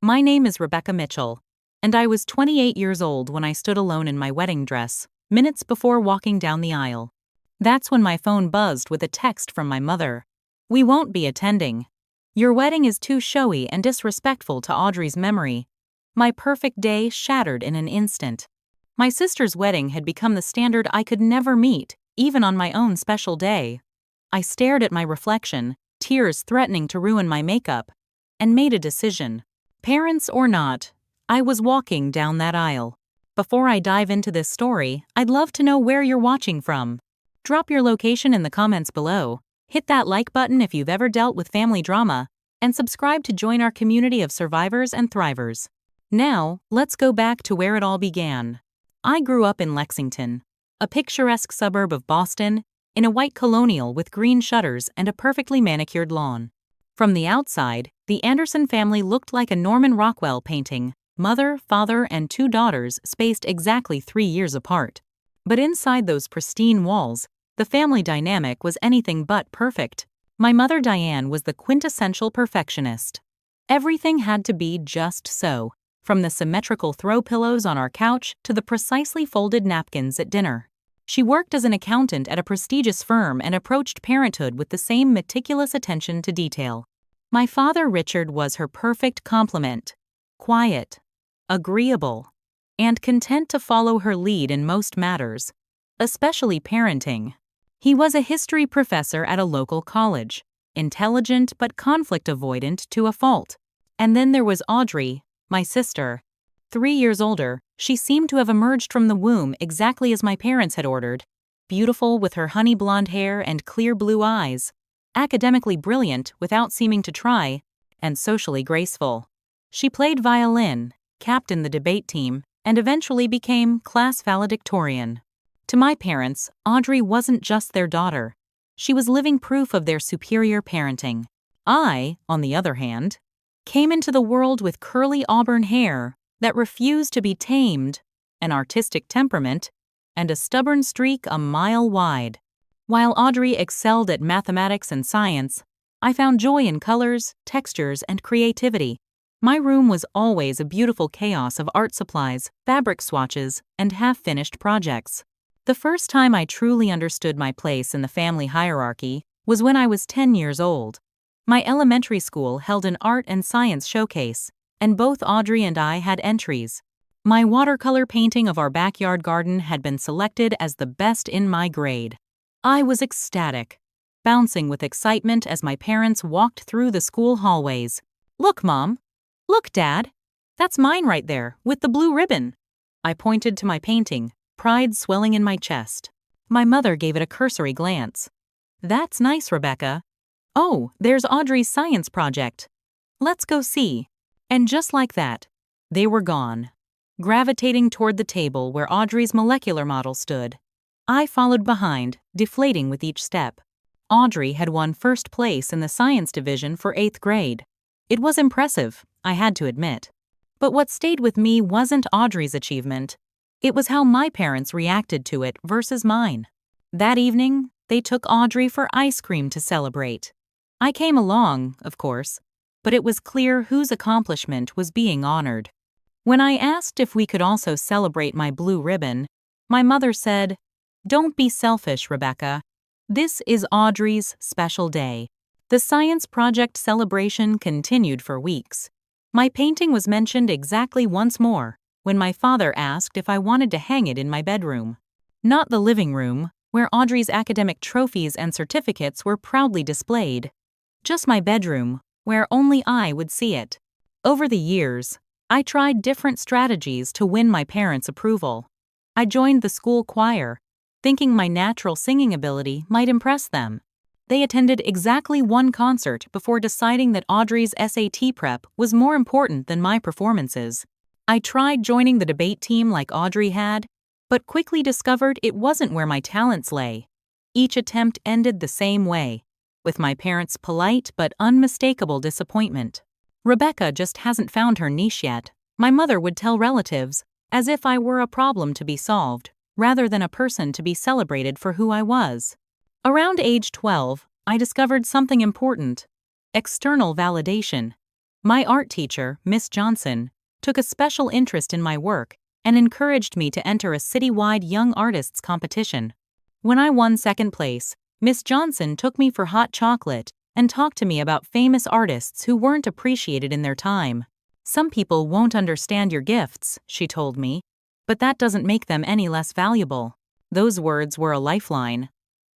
My name is Rebecca Mitchell, and I was 28 years old when I stood alone in my wedding dress, minutes before walking down the aisle. That's when my phone buzzed with a text from my mother. "We won't be attending. Your wedding is too showy and disrespectful to Audrey's memory." My perfect day shattered in an instant. My sister's wedding had become the standard I could never meet, even on my own special day. I stared at my reflection, tears threatening to ruin my makeup, and made a decision. Parents or not, I was walking down that aisle. Before I dive into this story, I'd love to know where you're watching from. Drop your location in the comments below, hit that like button if you've ever dealt with family drama, and subscribe to join our community of survivors and thrivers. Now, let's go back to where it all began. I grew up in Lexington, a picturesque suburb of Boston, in a white colonial with green shutters and a perfectly manicured lawn. From the outside, the Anderson family looked like a Norman Rockwell painting, mother, father, and two daughters spaced exactly 3 years apart. But inside those pristine walls, the family dynamic was anything but perfect. My mother Diane was the quintessential perfectionist. Everything had to be just so, from the symmetrical throw pillows on our couch to the precisely folded napkins at dinner. She worked as an accountant at a prestigious firm and approached parenthood with the same meticulous attention to detail. My father Richard was her perfect complement: quiet, agreeable, and content to follow her lead in most matters, especially parenting. He was a history professor at a local college, intelligent but conflict avoidant to a fault. And then there was Audrey, my sister. 3 years older, she seemed to have emerged from the womb exactly as my parents had ordered, beautiful with her honey blonde hair and clear blue eyes, academically brilliant without seeming to try, and socially graceful. She played violin, captained the debate team, and eventually became class valedictorian. To my parents, Audrey wasn't just their daughter. She was living proof of their superior parenting. I, on the other hand, came into the world with curly auburn hair that refused to be tamed, an artistic temperament, and a stubborn streak a mile wide. While Audrey excelled at mathematics and science, I found joy in colors, textures, and creativity. My room was always a beautiful chaos of art supplies, fabric swatches, and half-finished projects. The first time I truly understood my place in the family hierarchy was when I was 10 years old. My elementary school held an art and science showcase, and both Audrey and I had entries. My watercolor painting of our backyard garden had been selected as the best in my grade. I was ecstatic, bouncing with excitement as my parents walked through the school hallways. "Look, Mom! Look, Dad! That's mine right there, with the blue ribbon." I pointed to my painting, pride swelling in my chest. My mother gave it a cursory glance. "That's nice, Rebecca. Oh, there's Audrey's science project. Let's go see." And just like that, they were gone, gravitating toward the table where Audrey's molecular model stood. I followed behind, deflating with each step. Audrey had won first place in the science division for 8th grade. It was impressive, I had to admit. But what stayed with me wasn't Audrey's achievement. It was how my parents reacted to it versus mine. That evening, they took Audrey for ice cream to celebrate. I came along, of course, but it was clear whose accomplishment was being honored. When I asked if we could also celebrate my blue ribbon, my mother said, "Don't be selfish, Rebecca. This is Audrey's special day." The science project celebration continued for weeks. My painting was mentioned exactly once more when my father asked if I wanted to hang it in my bedroom. Not the living room, where Audrey's academic trophies and certificates were proudly displayed. Just my bedroom, where only I would see it. Over the years, I tried different strategies to win my parents' approval. I joined the school choir, thinking my natural singing ability might impress them. They attended exactly one concert before deciding that Audrey's SAT prep was more important than my performances. I tried joining the debate team like Audrey had, but quickly discovered it wasn't where my talents lay. Each attempt ended the same way, with my parents' polite but unmistakable disappointment. "Rebecca just hasn't found her niche yet," my mother would tell relatives, as if I were a problem to be solved, rather than a person to be celebrated for who I was. Around age 12, I discovered something important: external validation. My art teacher, Miss Johnson, took a special interest in my work and encouraged me to enter a citywide young artists competition. When I won second place, Miss Johnson took me for hot chocolate and talked to me about famous artists who weren't appreciated in their time. Some people won't understand your gifts, she told me, but that doesn't make them any less valuable. Those words were a lifeline.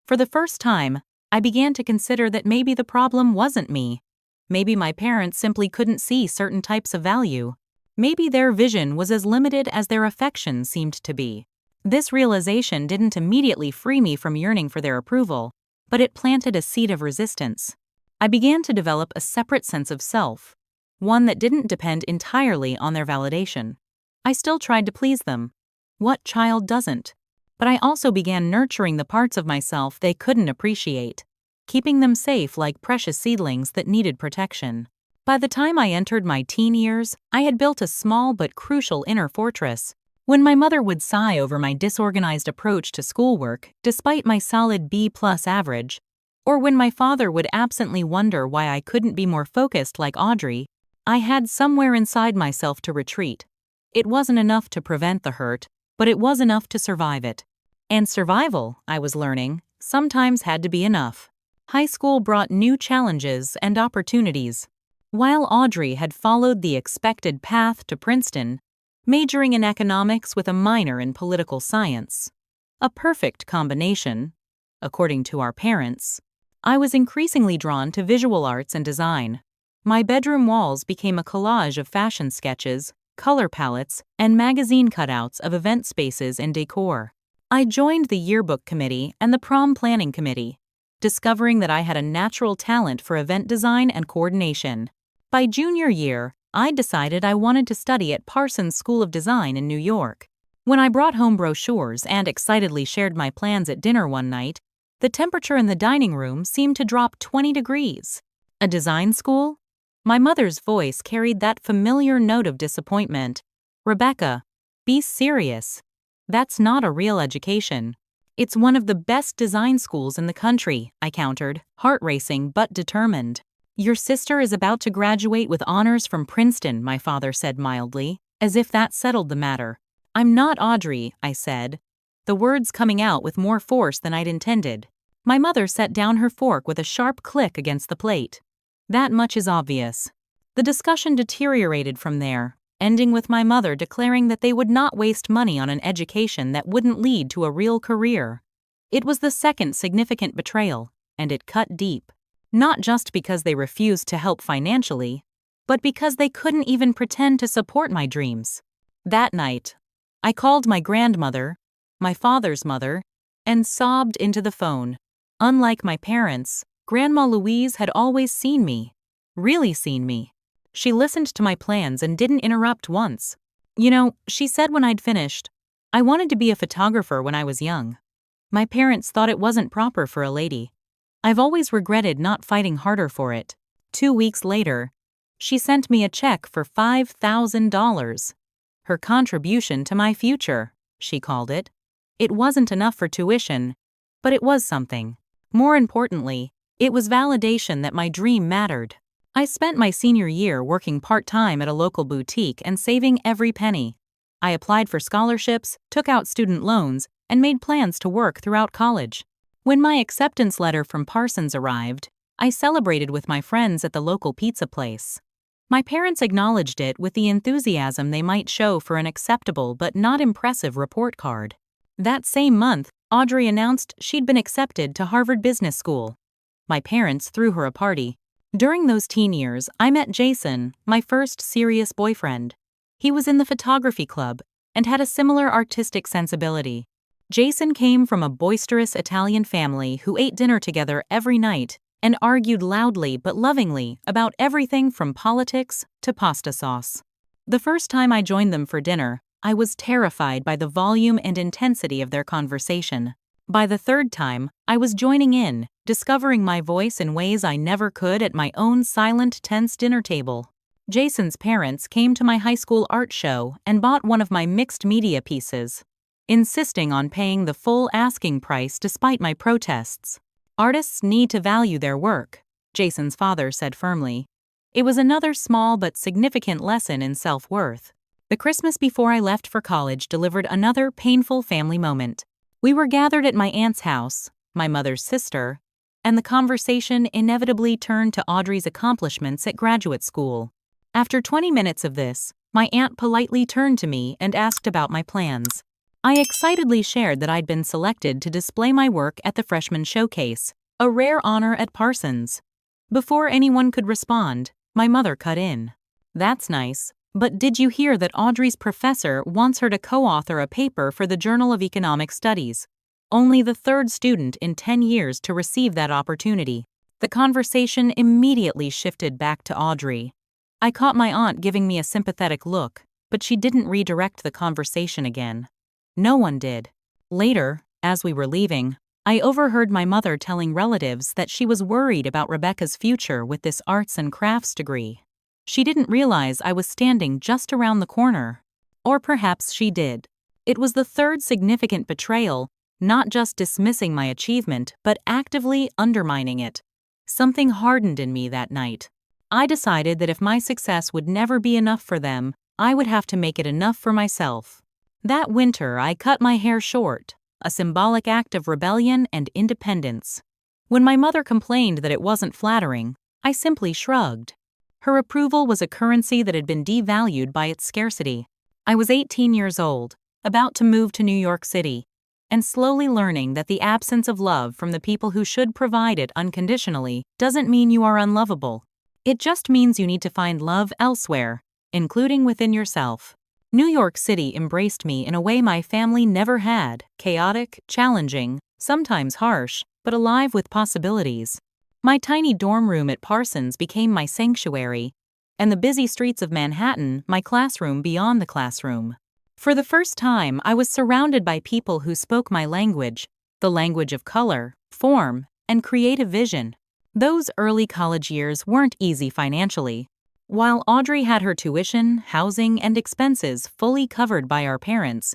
For the first time, I began to consider that maybe the problem wasn't me. Maybe my parents simply couldn't see certain types of value. Maybe their vision was as limited as their affection seemed to be. This realization didn't immediately free me from yearning for their approval, but it planted a seed of resistance. I began to develop a separate sense of self, one that didn't depend entirely on their validation. I still tried to please them. What child doesn't? But I also began nurturing the parts of myself they couldn't appreciate, keeping them safe like precious seedlings that needed protection. By the time I entered my teen years, I had built a small but crucial inner fortress. When my mother would sigh over my disorganized approach to schoolwork, despite my solid B+ average, or when my father would absently wonder why I couldn't be more focused like Audrey, I had somewhere inside myself to retreat. It wasn't enough to prevent the hurt, but it was enough to survive it. And survival, I was learning, sometimes had to be enough. High school brought new challenges and opportunities. While Audrey had followed the expected path to Princeton, majoring in economics with a minor in political science, a perfect combination, according to our parents, I was increasingly drawn to visual arts and design. My bedroom walls became a collage of fashion sketches, color palettes, and magazine cutouts of event spaces and decor. I joined the yearbook committee and the prom planning committee, discovering that I had a natural talent for event design and coordination. By junior year, I decided I wanted to study at Parsons School of Design in New York. When I brought home brochures and excitedly shared my plans at dinner one night, the temperature in the dining room seemed to drop 20 degrees. A design school? My mother's voice carried that familiar note of disappointment. Rebecca, be serious. That's not a real education. It's one of the best design schools in the country, I countered, heart racing but determined. Your sister is about to graduate with honors from Princeton, my father said mildly, as if that settled the matter. I'm not Audrey, I said, the words coming out with more force than I'd intended. My mother set down her fork with a sharp click against the plate. That much is obvious. The discussion deteriorated from there, ending with my mother declaring that they would not waste money on an education that wouldn't lead to a real career. It was the second significant betrayal, and it cut deep. Not just because they refused to help financially, but because they couldn't even pretend to support my dreams. That night, I called my grandmother, my father's mother, and sobbed into the phone. Unlike my parents, Grandma Louise had always seen me. Really seen me. She listened to my plans and didn't interrupt once. You know, she said when I'd finished, I wanted to be a photographer when I was young. My parents thought it wasn't proper for a lady. I've always regretted not fighting harder for it. 2 weeks later, she sent me a check for $5,000. Her contribution to my future, she called it. It wasn't enough for tuition, but it was something. More importantly, it was validation that my dream mattered. I spent my senior year working part-time at a local boutique and saving every penny. I applied for scholarships, took out student loans, and made plans to work throughout college. When my acceptance letter from Parsons arrived, I celebrated with my friends at the local pizza place. My parents acknowledged it with the enthusiasm they might show for an acceptable but not impressive report card. That same month, Audrey announced she'd been accepted to Harvard Business School. My parents threw her a party. During those teen years, I met Jason, my first serious boyfriend. He was in the photography club and had a similar artistic sensibility. Jason came from a boisterous Italian family who ate dinner together every night and argued loudly but lovingly about everything from politics to pasta sauce. The first time I joined them for dinner, I was terrified by the volume and intensity of their conversation. By the third time, I was joining in, discovering my voice in ways I never could at my own silent, tense dinner table. Jason's parents came to my high school art show and bought one of my mixed media pieces, insisting on paying the full asking price despite my protests. Artists need to value their work, Jason's father said firmly. It was another small but significant lesson in self-worth. The Christmas before I left for college delivered another painful family moment. We were gathered at my aunt's house, my mother's sister, and the conversation inevitably turned to Audrey's accomplishments at graduate school. After 20 minutes of this, my aunt politely turned to me and asked about my plans. I excitedly shared that I'd been selected to display my work at the freshman showcase, a rare honor at Parsons. Before anyone could respond, my mother cut in. "That's nice, but did you hear that Audrey's professor wants her to co-author a paper for the Journal of Economic Studies? Only the third student in 10 years to receive that opportunity." The conversation immediately shifted back to Audrey. I caught my aunt giving me a sympathetic look, but she didn't redirect the conversation again. No one did. Later, as we were leaving, I overheard my mother telling relatives that she was worried about Rebecca's future with this arts and crafts degree. She didn't realize I was standing just around the corner. Or perhaps she did. It was the third significant betrayal, not just dismissing my achievement, but actively undermining it. Something hardened in me that night. I decided that if my success would never be enough for them, I would have to make it enough for myself. That winter, I cut my hair short, a symbolic act of rebellion and independence. When my mother complained that it wasn't flattering, I simply shrugged. Her approval was a currency that had been devalued by its scarcity. I was 18 years old, about to move to New York City, and slowly learning that the absence of love from the people who should provide it unconditionally doesn't mean you are unlovable. It just means you need to find love elsewhere, including within yourself. New York City embraced me in a way my family never had, chaotic, challenging, sometimes harsh, but alive with possibilities. My tiny dorm room at Parsons became my sanctuary, and the busy streets of Manhattan my classroom beyond the classroom. For the first time, I was surrounded by people who spoke my language, the language of color, form, and creative vision. Those early college years weren't easy financially. While Audrey had her tuition, housing, and expenses fully covered by our parents,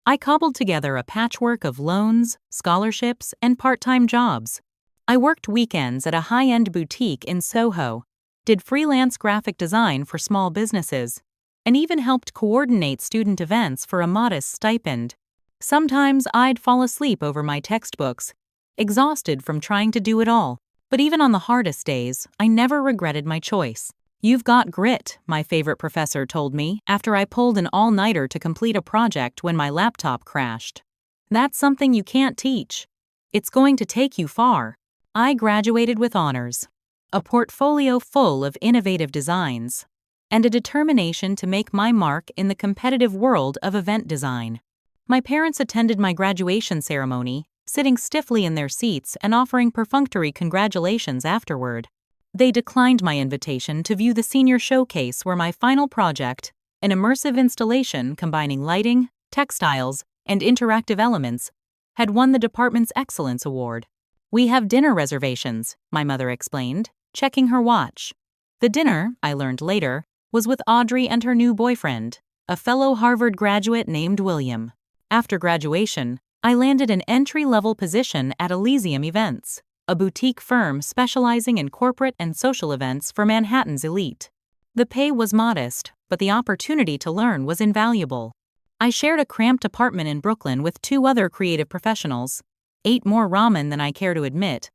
I cobbled together a patchwork of loans, scholarships, and part-time jobs. I worked weekends at a high-end boutique in Soho, did freelance graphic design for small businesses, and even helped coordinate student events for a modest stipend. Sometimes I'd fall asleep over my textbooks, exhausted from trying to do it all. But even on the hardest days, I never regretted my choice. "You've got grit," my favorite professor told me after I pulled an all-nighter to complete a project when my laptop crashed. "That's something you can't teach. It's going to take you far." I graduated with honors, a portfolio full of innovative designs, and a determination to make my mark in the competitive world of event design. My parents attended my graduation ceremony, sitting stiffly in their seats and offering perfunctory congratulations afterward. They declined my invitation to view the senior showcase where my final project, an immersive installation combining lighting, textiles, and interactive elements, had won the department's Excellence Award. "We have dinner reservations," my mother explained, checking her watch. The dinner, I learned later, was with Audrey and her new boyfriend, a fellow Harvard graduate named William. After graduation, I landed an entry-level position at Elysium Events, a boutique firm specializing in corporate and social events for Manhattan's elite. The pay was modest, but the opportunity to learn was invaluable. I shared a cramped apartment in Brooklyn with 2 other creative professionals, ate more ramen than I care to admit,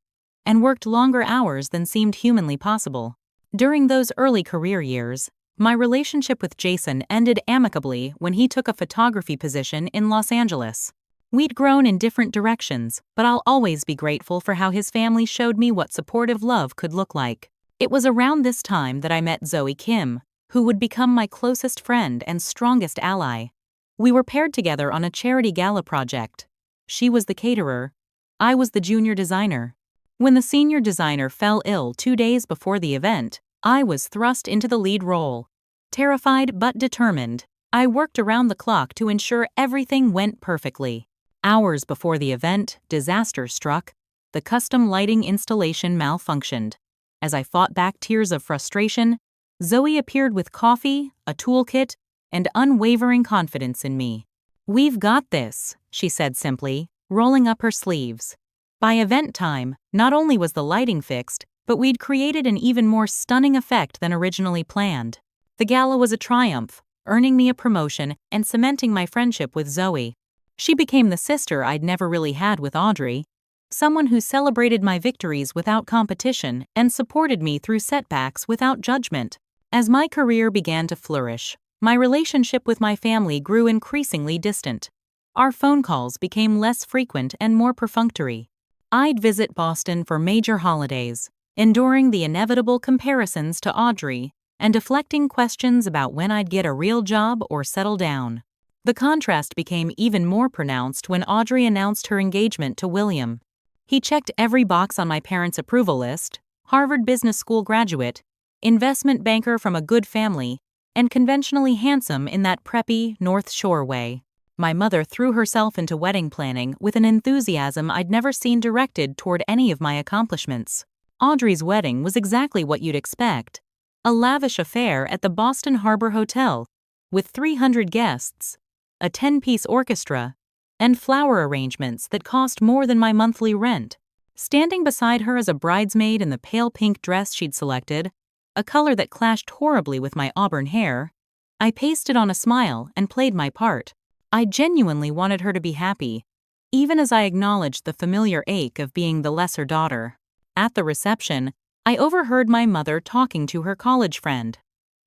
and worked longer hours than seemed humanly possible. During those early career years, my relationship with Jason ended amicably when he took a photography position in Los Angeles. We'd grown in different directions, but I'll always be grateful for how his family showed me what supportive love could look like. It was around this time that I met Zoe Kim, who would become my closest friend and strongest ally. We were paired together on a charity gala project. She was the caterer. I was the junior designer. When the senior designer fell ill 2 days before the event, I was thrust into the lead role. Terrified but determined, I worked around the clock to ensure everything went perfectly. Hours before the event, disaster struck. The custom lighting installation malfunctioned. As I fought back tears of frustration, Zoe appeared with coffee, a toolkit, and unwavering confidence in me. "We've got this," she said simply, rolling up her sleeves. By event time, not only was the lighting fixed, but we'd created an even more stunning effect than originally planned. The gala was a triumph, earning me a promotion and cementing my friendship with Zoe. She became the sister I'd never really had with Audrey, someone who celebrated my victories without competition and supported me through setbacks without judgment. As my career began to flourish, my relationship with my family grew increasingly distant. Our phone calls became less frequent and more perfunctory. I'd visit Boston for major holidays, enduring the inevitable comparisons to Audrey and deflecting questions about when I'd get a real job or settle down. The contrast became even more pronounced when Audrey announced her engagement to William. He checked every box on my parents' approval list: Harvard Business School graduate, investment banker from a good family, and conventionally handsome in that preppy North Shore way. My mother threw herself into wedding planning with an enthusiasm I'd never seen directed toward any of my accomplishments. Audrey's wedding was exactly what you'd expect: a lavish affair at the Boston Harbor Hotel, with 300 guests, a 10-piece orchestra, and flower arrangements that cost more than my monthly rent. Standing beside her as a bridesmaid in the pale pink dress she'd selected, a color that clashed horribly with my auburn hair, I pasted on a smile and played my part. I genuinely wanted her to be happy, even as I acknowledged the familiar ache of being the lesser daughter. At the reception, I overheard my mother talking to her college friend.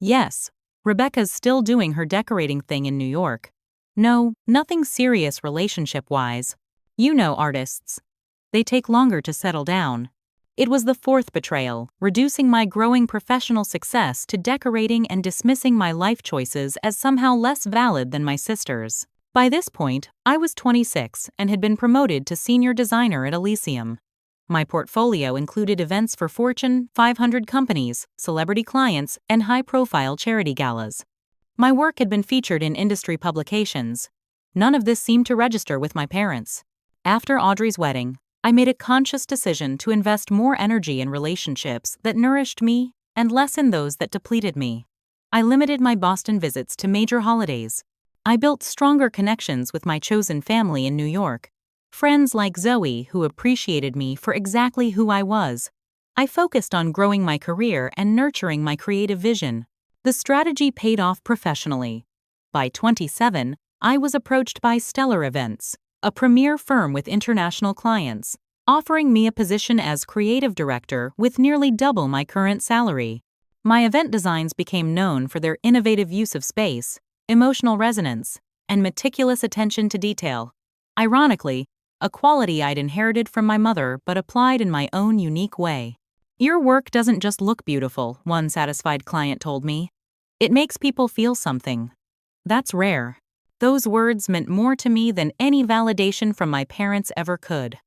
Yes, Rebecca's still doing her decorating thing in New York. No, nothing serious relationship-wise. You know artists. They take longer to settle down. It was the fourth betrayal, reducing my growing professional success to decorating and dismissing my life choices as somehow less valid than my sister's. By this point, I was 26 and had been promoted to senior designer at Elysium. My portfolio included events for Fortune 500 companies, celebrity clients, and high-profile charity galas. My work had been featured in industry publications. None of this seemed to register with my parents. After Audrey's wedding, I made a conscious decision to invest more energy in relationships that nourished me and less in those that depleted me. I limited my Boston visits to major holidays. I built stronger connections with my chosen family in New York, friends like Zoe who appreciated me for exactly who I was. I focused on growing my career and nurturing my creative vision. The strategy paid off professionally. By 27, I was approached by Stellar Events, a premier firm with international clients, offering me a position as creative director with nearly double my current salary. My event designs became known for their innovative use of space, emotional resonance, and meticulous attention to detail. Ironically, a quality I'd inherited from my mother but applied in my own unique way. "Your work doesn't just look beautiful," one satisfied client told me. "It makes people feel something." That's rare. Those words meant more to me than any validation from my parents ever could.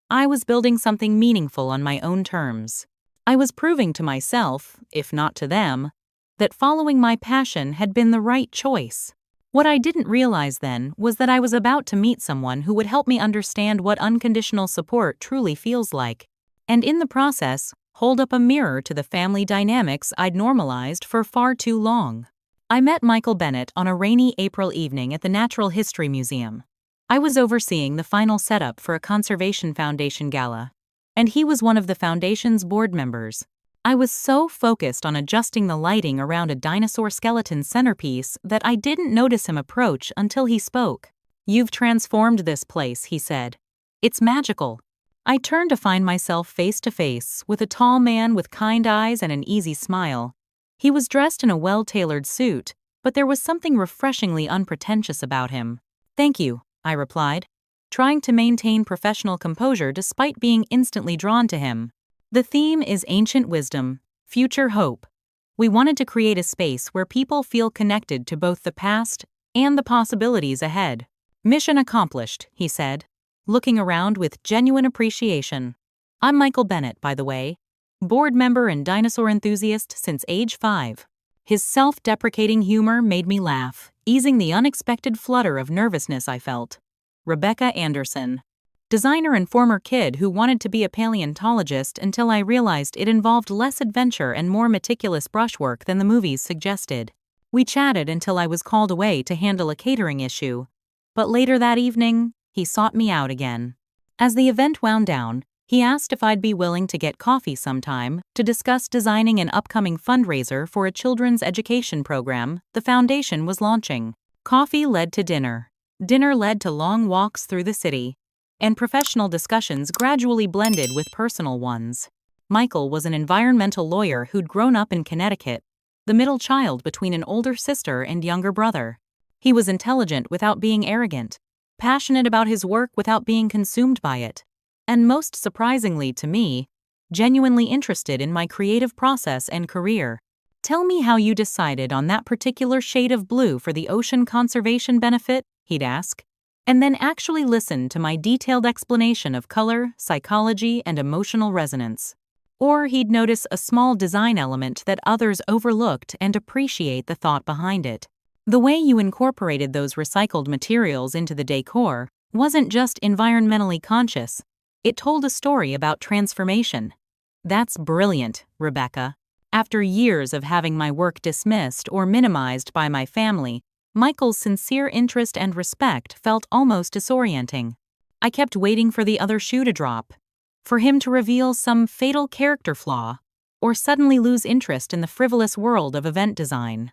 I was building something meaningful on my own terms. I was proving to myself, if not to them, that following my passion had been the right choice. What I didn't realize then was that I was about to meet someone who would help me understand what unconditional support truly feels like, and in the process, hold up a mirror to the family dynamics I'd normalized for far too long. I met Michael Bennett on a rainy April evening at the Natural History Museum. I was overseeing the final setup for a Conservation Foundation gala, and he was one of the foundation's board members. I was so focused on adjusting the lighting around a dinosaur skeleton centerpiece that I didn't notice him approach until he spoke. "You've transformed this place," he said. "It's magical." I turned to find myself face to face with a tall man with kind eyes and an easy smile. He was dressed in a well-tailored suit, but there was something refreshingly unpretentious about him. "Thank you," I replied, trying to maintain professional composure despite being instantly drawn to him. The theme is ancient wisdom, future hope. We wanted to create a space where people feel connected to both the past and the possibilities ahead. "Mission accomplished," he said, looking around with genuine appreciation. "I'm Michael Bennett, by the way, board member and dinosaur enthusiast since age 5. His self-deprecating humor made me laugh, easing the unexpected flutter of nervousness I felt. Rebecca Anderson, designer and former kid who wanted to be a paleontologist until I realized it involved less adventure and more meticulous brushwork than the movies suggested. We chatted until I was called away to handle a catering issue, but later that evening, he sought me out again. As the event wound down, He asked if I'd be willing to get coffee sometime to discuss designing an upcoming fundraiser for a children's education program the foundation was launching. Coffee led to dinner. Dinner led to long walks through the city, and professional discussions gradually blended with personal ones. Michael was an environmental lawyer who'd grown up in Connecticut, the middle child between an older sister and younger brother. He was intelligent without being arrogant, passionate about his work without being consumed by it, and most surprisingly to me, genuinely interested in my creative process and career. "Tell me how you decided on that particular shade of blue for the ocean conservation benefit," he'd ask, and then actually listen to my detailed explanation of color, psychology, and emotional resonance. Or he'd notice a small design element that others overlooked and appreciate the thought behind it. "The way you incorporated those recycled materials into the decor wasn't just environmentally conscious. It told a story about transformation." "That's brilliant, Rebecca." After years of having my work dismissed or minimized by my family, Michael's sincere interest and respect felt almost disorienting. I kept waiting for the other shoe to drop, for him to reveal some fatal character flaw, or suddenly lose interest in the frivolous world of event design.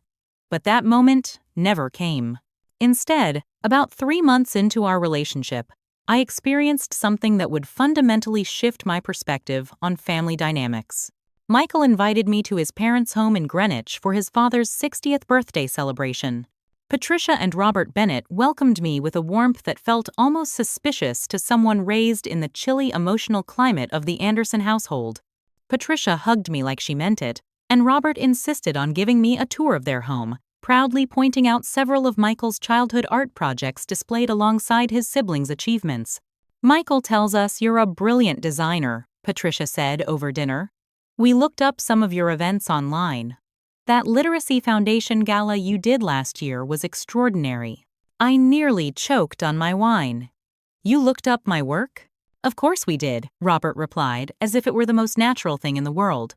But that moment never came. Instead, about 3 months into our relationship, I experienced something that would fundamentally shift my perspective on family dynamics. Michael invited me to his parents' home in Greenwich for his father's 60th birthday celebration. Patricia and Robert Bennett welcomed me with a warmth that felt almost suspicious to someone raised in the chilly emotional climate of the Anderson household. Patricia hugged me like she meant it, and Robert insisted on giving me a tour of their home, proudly pointing out several of Michael's childhood art projects displayed alongside his siblings' achievements. "Michael tells us you're a brilliant designer," Patricia said over dinner. "We looked up some of your events online. That Literacy Foundation gala you did last year was extraordinary." I nearly choked on my wine. "You looked up my work?" "Of course we did," Robert replied, as if it were the most natural thing in the world.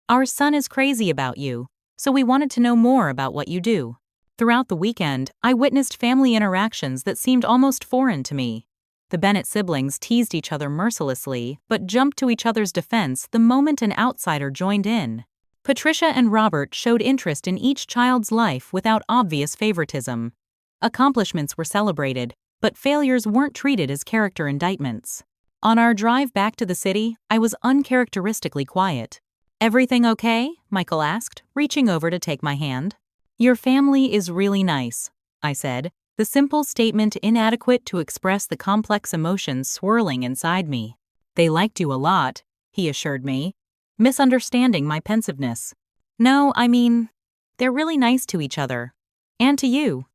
"Our son is crazy about you, so we wanted to know more about what you do." Throughout the weekend, I witnessed family interactions that seemed almost foreign to me. The Bennett siblings teased each other mercilessly, but jumped to each other's defense the moment an outsider joined in. Patricia and Robert showed interest in each child's life without obvious favoritism. Accomplishments were celebrated, but failures weren't treated as character indictments. On our drive back to the city, I was uncharacteristically quiet. "Everything okay?" Michael asked, reaching over to take my hand. "Your family is really nice," I said, the simple statement inadequate to express the complex emotions swirling inside me. "They liked you a lot," he assured me, misunderstanding my pensiveness. "No, I mean, they're really nice to each other. And to you.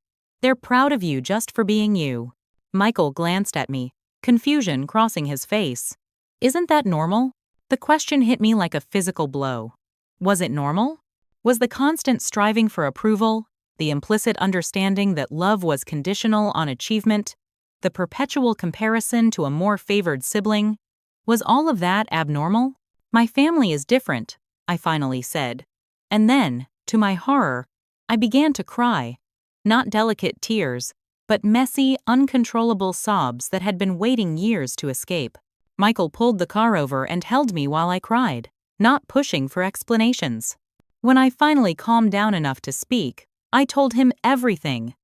They're proud of you just for being you." Michael glanced at me, confusion crossing his face. "Isn't that normal?" The question hit me like a physical blow. Was it normal? Was the constant striving for approval, the implicit understanding that love was conditional on achievement, the perpetual comparison to a more favored sibling, was all of that abnormal? "My family is different," I finally said. And then, to my horror, I began to cry. Not delicate tears, but messy, uncontrollable sobs that had been waiting years to escape. Michael pulled the car over and held me while I cried, not pushing for explanations. When I finally calmed down enough to speak, I told him everything.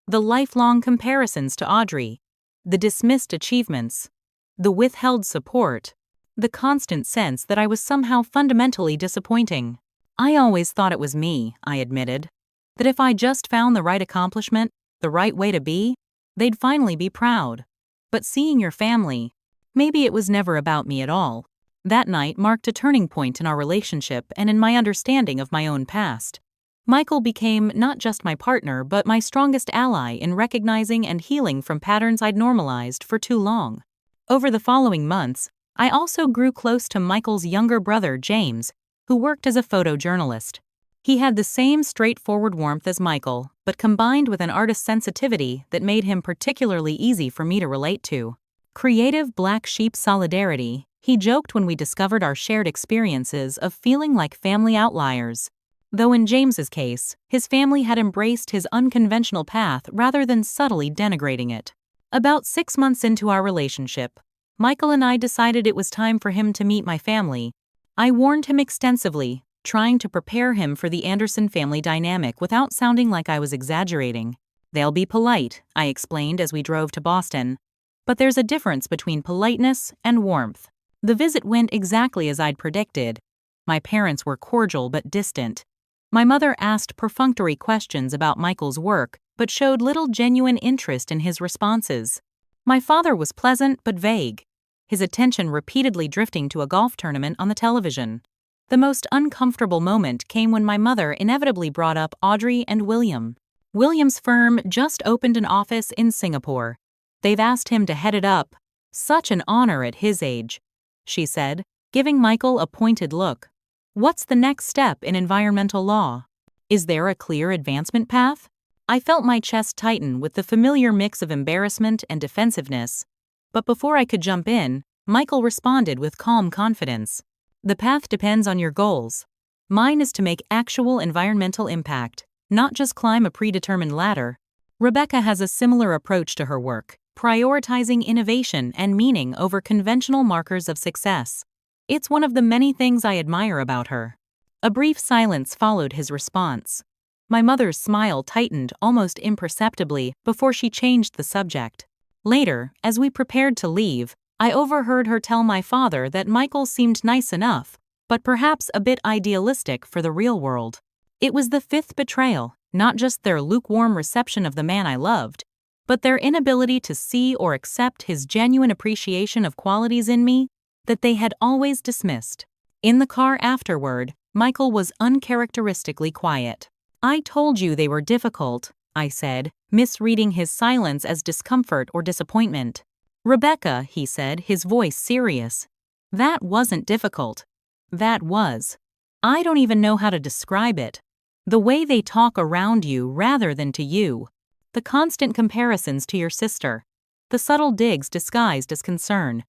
The lifelong comparisons to Audrey, the dismissed achievements, the withheld support, the constant sense that I was somehow fundamentally disappointing. "I always thought it was me," I admitted. "That if I just found the right accomplishment, the right way to be, they'd finally be proud. But seeing your family, maybe it was never about me at all." That night marked a turning point in our relationship and in my understanding of my own past. Michael became not just my partner, but my strongest ally in recognizing and healing from patterns I'd normalized for too long. Over the following months, I also grew close to Michael's younger brother, James, who worked as a photojournalist. He had the same straightforward warmth as Michael, but combined with an artist's sensitivity that made him particularly easy for me to relate to. Creative black sheep solidarity, he joked when we discovered our shared experiences of feeling like family outliers. Though in James's case, his family had embraced his unconventional path rather than subtly denigrating it. About 6 months into our relationship, Michael and I decided it was time for him to meet my family. I warned him extensively, trying to prepare him for the Anderson family dynamic without sounding like I was exaggerating. "They'll be polite," I explained as we drove to Boston. "But there's a difference between politeness and warmth." The visit went exactly as I'd predicted. My parents were cordial but distant. My mother asked perfunctory questions about Michael's work, but showed little genuine interest in his responses. My father was pleasant but vague, his attention repeatedly drifting to a golf tournament on the television. The most uncomfortable moment came when my mother inevitably brought up Audrey and William. William's firm just opened an office in Singapore. "They've asked him to head it up. Such an honor at his age," she said, giving Michael a pointed look. "What's the next step in environmental law? Is there a clear advancement path?" I felt my chest tighten with the familiar mix of embarrassment and defensiveness. But before I could jump in, Michael responded with calm confidence. "The path depends on your goals. Mine is to make actual environmental impact, not just climb a predetermined ladder." Rebecca has a similar approach to her work, prioritizing innovation and meaning over conventional markers of success. It's one of the many things I admire about her. A brief silence followed his response. My mother's smile tightened almost imperceptibly before she changed the subject. Later, as we prepared to leave, I overheard her tell my father that Michael seemed nice enough, but perhaps a bit idealistic for the real world. It was the fifth betrayal, not just their lukewarm reception of the man I loved, but their inability to see or accept his genuine appreciation of qualities in me that they had always dismissed. In the car afterward, Michael was uncharacteristically quiet. "I told you they were difficult," I said, misreading his silence as discomfort or disappointment. "Rebecca," he said, his voice serious. "That wasn't difficult. That was. I don't even know how to describe it. The way they talk around you rather than to you. The constant comparisons to your sister. The subtle digs disguised as concern."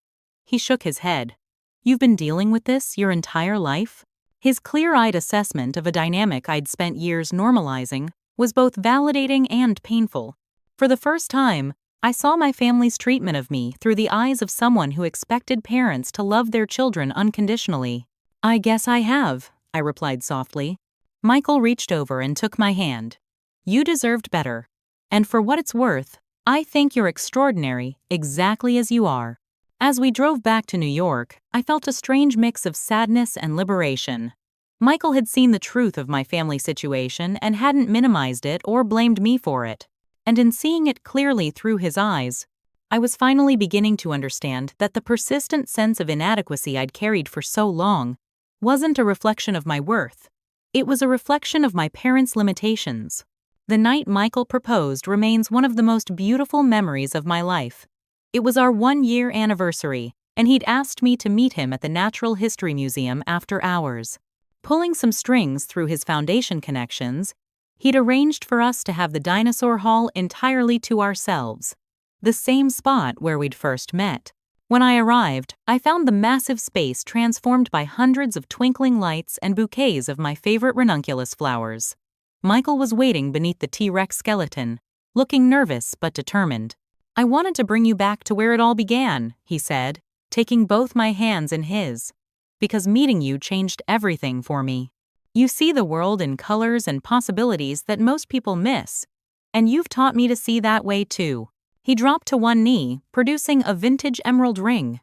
He shook his head. "You've been dealing with this your entire life?" His clear-eyed assessment of a dynamic I'd spent years normalizing was both validating and painful. For the first time, I saw my family's treatment of me through the eyes of someone who expected parents to love their children unconditionally. "I guess I have," I replied softly. Michael reached over and took my hand. "You deserved better. And for what it's worth, I think you're extraordinary, exactly as you are." As we drove back to New York, I felt a strange mix of sadness and liberation. Michael had seen the truth of my family situation and hadn't minimized it or blamed me for it. And in seeing it clearly through his eyes, I was finally beginning to understand that the persistent sense of inadequacy I'd carried for so long wasn't a reflection of my worth. It was a reflection of my parents' limitations. The night Michael proposed remains one of the most beautiful memories of my life. It was our 1-year anniversary, and he'd asked me to meet him at the Natural History Museum after hours. Pulling some strings through his foundation connections, he'd arranged for us to have the dinosaur hall entirely to ourselves, the same spot where we'd first met. When I arrived, I found the massive space transformed by hundreds of twinkling lights and bouquets of my favorite ranunculus flowers. Michael was waiting beneath the T-Rex skeleton, looking nervous but determined. "I wanted to bring you back to where it all began," he said, taking both my hands in his, "because meeting you changed everything for me. You see the world in colors and possibilities that most people miss, and you've taught me to see that way too." He dropped to one knee, producing a vintage emerald ring.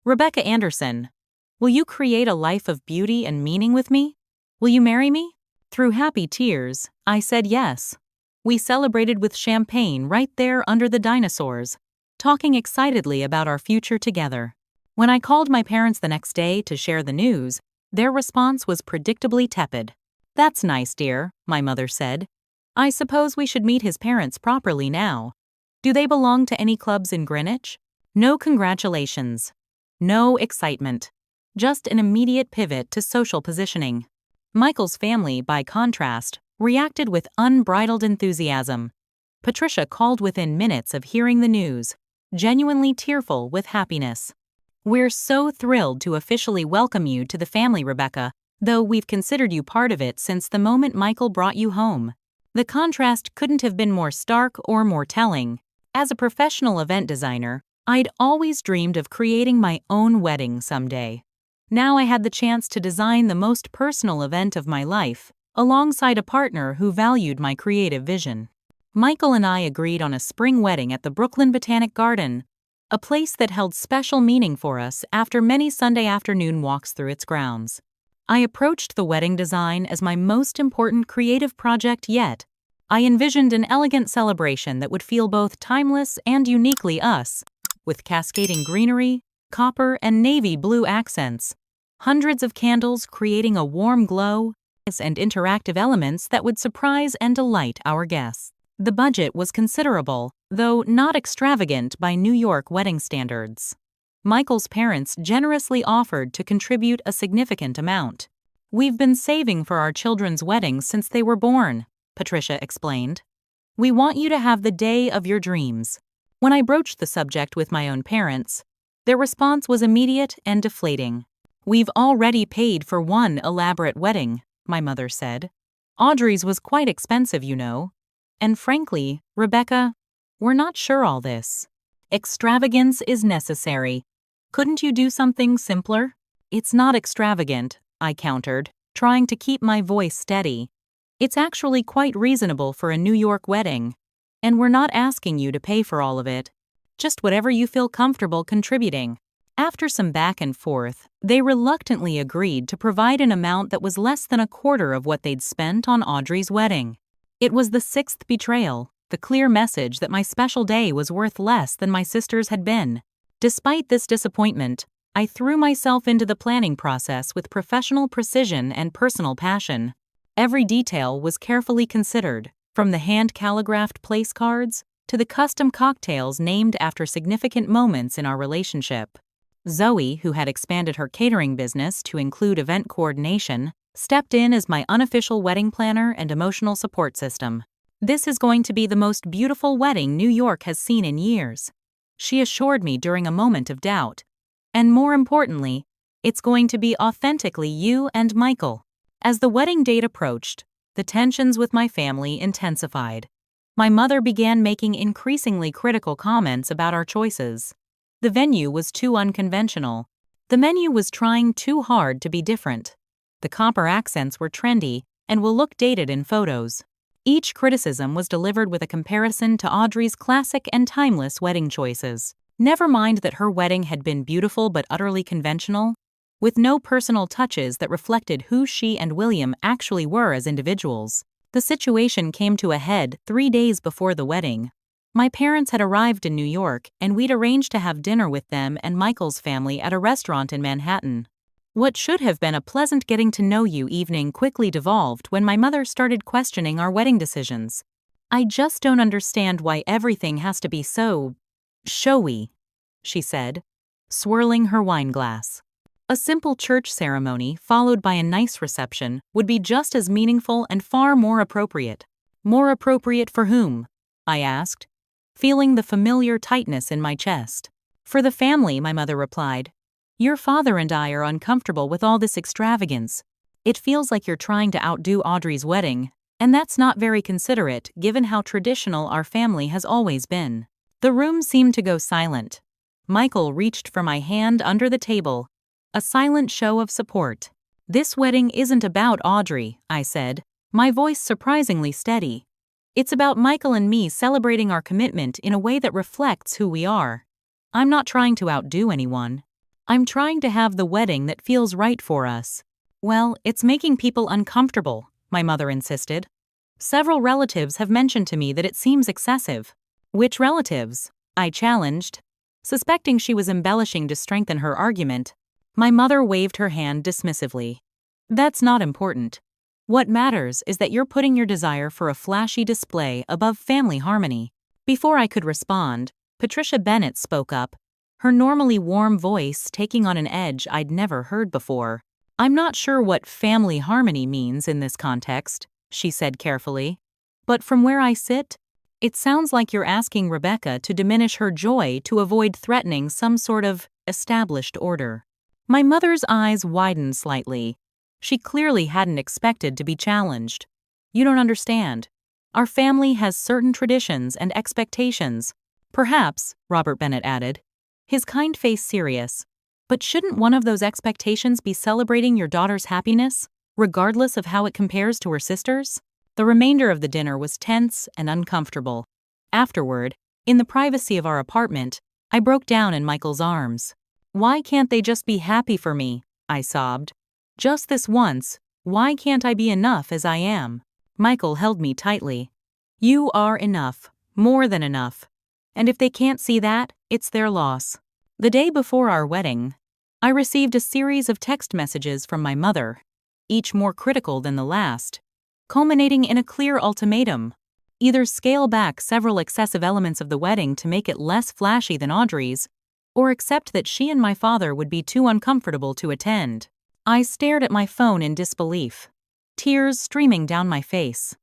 "Rebecca Anderson, will you create a life of beauty and meaning with me? Will you marry me?" Through happy tears, I said yes. We celebrated with champagne right there under the dinosaurs, talking excitedly about our future together. When I called my parents the next day to share the news, their response was predictably tepid. "That's nice, dear," my mother said. "I suppose we should meet his parents properly now. Do they belong to any clubs in Greenwich?" No congratulations. No excitement. Just an immediate pivot to social positioning. Michael's family, by contrast, reacted with unbridled enthusiasm. Patricia called within minutes of hearing the news, genuinely tearful with happiness. "We're so thrilled to officially welcome you to the family, Rebecca, though we've considered you part of it since the moment Michael brought you home." The contrast couldn't have been more stark or more telling. As a professional event designer, I'd always dreamed of creating my own wedding someday. Now I had the chance to design the most personal event of my life, alongside a partner who valued my creative vision. Michael and I agreed on a spring wedding at the Brooklyn Botanic Garden, a place that held special meaning for us after many Sunday afternoon walks through its grounds. I approached the wedding design as my most important creative project yet. I envisioned an elegant celebration that would feel both timeless and uniquely us, with cascading greenery, copper, and navy blue accents, hundreds of candles creating a warm glow, and interactive elements that would surprise and delight our guests. The budget was considerable, though not extravagant by New York wedding standards. Michael's parents generously offered to contribute a significant amount. "We've been saving for our children's weddings since they were born," Patricia explained. "We want you to have the day of your dreams." When I broached the subject with my own parents, their response was immediate and deflating. "We've already paid for one elaborate wedding," my mother said. "Audrey's was quite expensive, you know. And frankly, Rebecca, we're not sure all this. Extravagance is necessary. Couldn't you do something simpler?" "It's not extravagant," I countered, trying to keep my voice steady. "It's actually quite reasonable for a New York wedding. And we're not asking you to pay for all of it. Just whatever you feel comfortable contributing." After some back and forth, they reluctantly agreed to provide an amount that was less than a quarter of what they'd spent on Audrey's wedding. It was the sixth betrayal, the clear message that my special day was worth less than my sister's had been. Despite this disappointment, I threw myself into the planning process with professional precision and personal passion. Every detail was carefully considered, from the hand-calligraphed place cards to the custom cocktails named after significant moments in our relationship. Zoe, who had expanded her catering business to include event coordination, stepped in as my unofficial wedding planner and emotional support system. "This is going to be the most beautiful wedding New York has seen in years," she assured me during a moment of doubt. "And more importantly, it's going to be authentically you and Michael." As the wedding date approached, the tensions with my family intensified. My mother began making increasingly critical comments about our choices. The venue was too unconventional. The menu was trying too hard to be different. The copper accents were trendy and will look dated in photos. Each criticism was delivered with a comparison to Audrey's classic and timeless wedding choices. Never mind that her wedding had been beautiful but utterly conventional, with no personal touches that reflected who she and William actually were as individuals. The situation came to a head 3 days before the wedding. My parents had arrived in New York, and we'd arranged to have dinner with them and Michael's family at a restaurant in Manhattan. What should have been a pleasant getting-to-know-you evening quickly devolved when my mother started questioning our wedding decisions. "I just don't understand why everything has to be so showy," she said, swirling her wine glass. "A simple church ceremony followed by a nice reception would be just as meaningful and far more appropriate." "More appropriate for whom?" I asked, feeling the familiar tightness in my chest. "For the family," my mother replied. "Your father and I are uncomfortable with all this extravagance. It feels like you're trying to outdo Audrey's wedding, and that's not very considerate given how traditional our family has always been." The room seemed to go silent. Michael reached for my hand under the table, a silent show of support. "This wedding isn't about Audrey," I said, my voice surprisingly steady. "It's about Michael and me celebrating our commitment in a way that reflects who we are. I'm not trying to outdo anyone. I'm trying to have the wedding that feels right for us." "Well, it's making people uncomfortable," my mother insisted. "Several relatives have mentioned to me that it seems excessive." "Which relatives?" I challenged, suspecting she was embellishing to strengthen her argument. My mother waved her hand dismissively. "That's not important. What matters is that you're putting your desire for a flashy display above family harmony." Before I could respond, Patricia Bennett spoke up, her normally warm voice taking on an edge I'd never heard before. "I'm not sure what family harmony means in this context," she said carefully. "But from where I sit, it sounds like you're asking Rebecca to diminish her joy to avoid threatening some sort of established order." My mother's eyes widened slightly. She clearly hadn't expected to be challenged. "You don't understand. Our family has certain traditions and expectations." "Perhaps," Robert Bennett added, his kind face serious. But shouldn't one of those expectations be celebrating your daughter's happiness, regardless of how it compares to her sister's? The remainder of the dinner was tense and uncomfortable. Afterward, in the privacy of our apartment, I broke down in Michael's arms. "Why can't they just be happy for me?" I sobbed. "Just this once, why can't I be enough as I am?" Michael held me tightly. "You are enough, more than enough. And if they can't see that, it's their loss." The day before our wedding, I received a series of text messages from my mother, each more critical than the last, culminating in a clear ultimatum: either scale back several excessive elements of the wedding to make it less flashy than Audrey's, or accept that she and my father would be too uncomfortable to attend. I stared at my phone in disbelief, tears streaming down my face.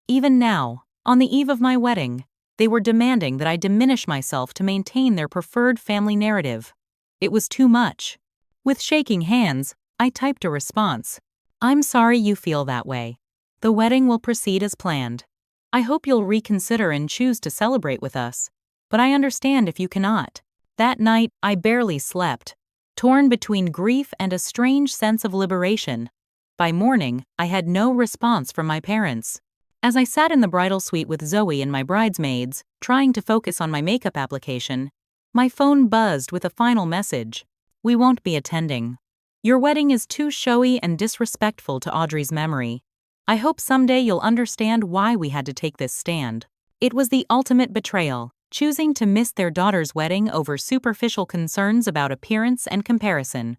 Even now, on the eve of my wedding, they were demanding that I diminish myself to maintain their preferred family narrative. It was too much. With shaking hands, I typed a response. "I'm sorry you feel that way. The wedding will proceed as planned. I hope you'll reconsider and choose to celebrate with us, but I understand if you cannot." That night, I barely slept, torn between grief and a strange sense of liberation. By morning, I had no response from my parents. As I sat in the bridal suite with Zoe and my bridesmaids, trying to focus on my makeup application, my phone buzzed with a final message. "We won't be attending. Your wedding is too showy and disrespectful to Audrey's memory. I hope someday you'll understand why we had to take this stand." It was the ultimate betrayal, choosing to miss their daughter's wedding over superficial concerns about appearance and comparison.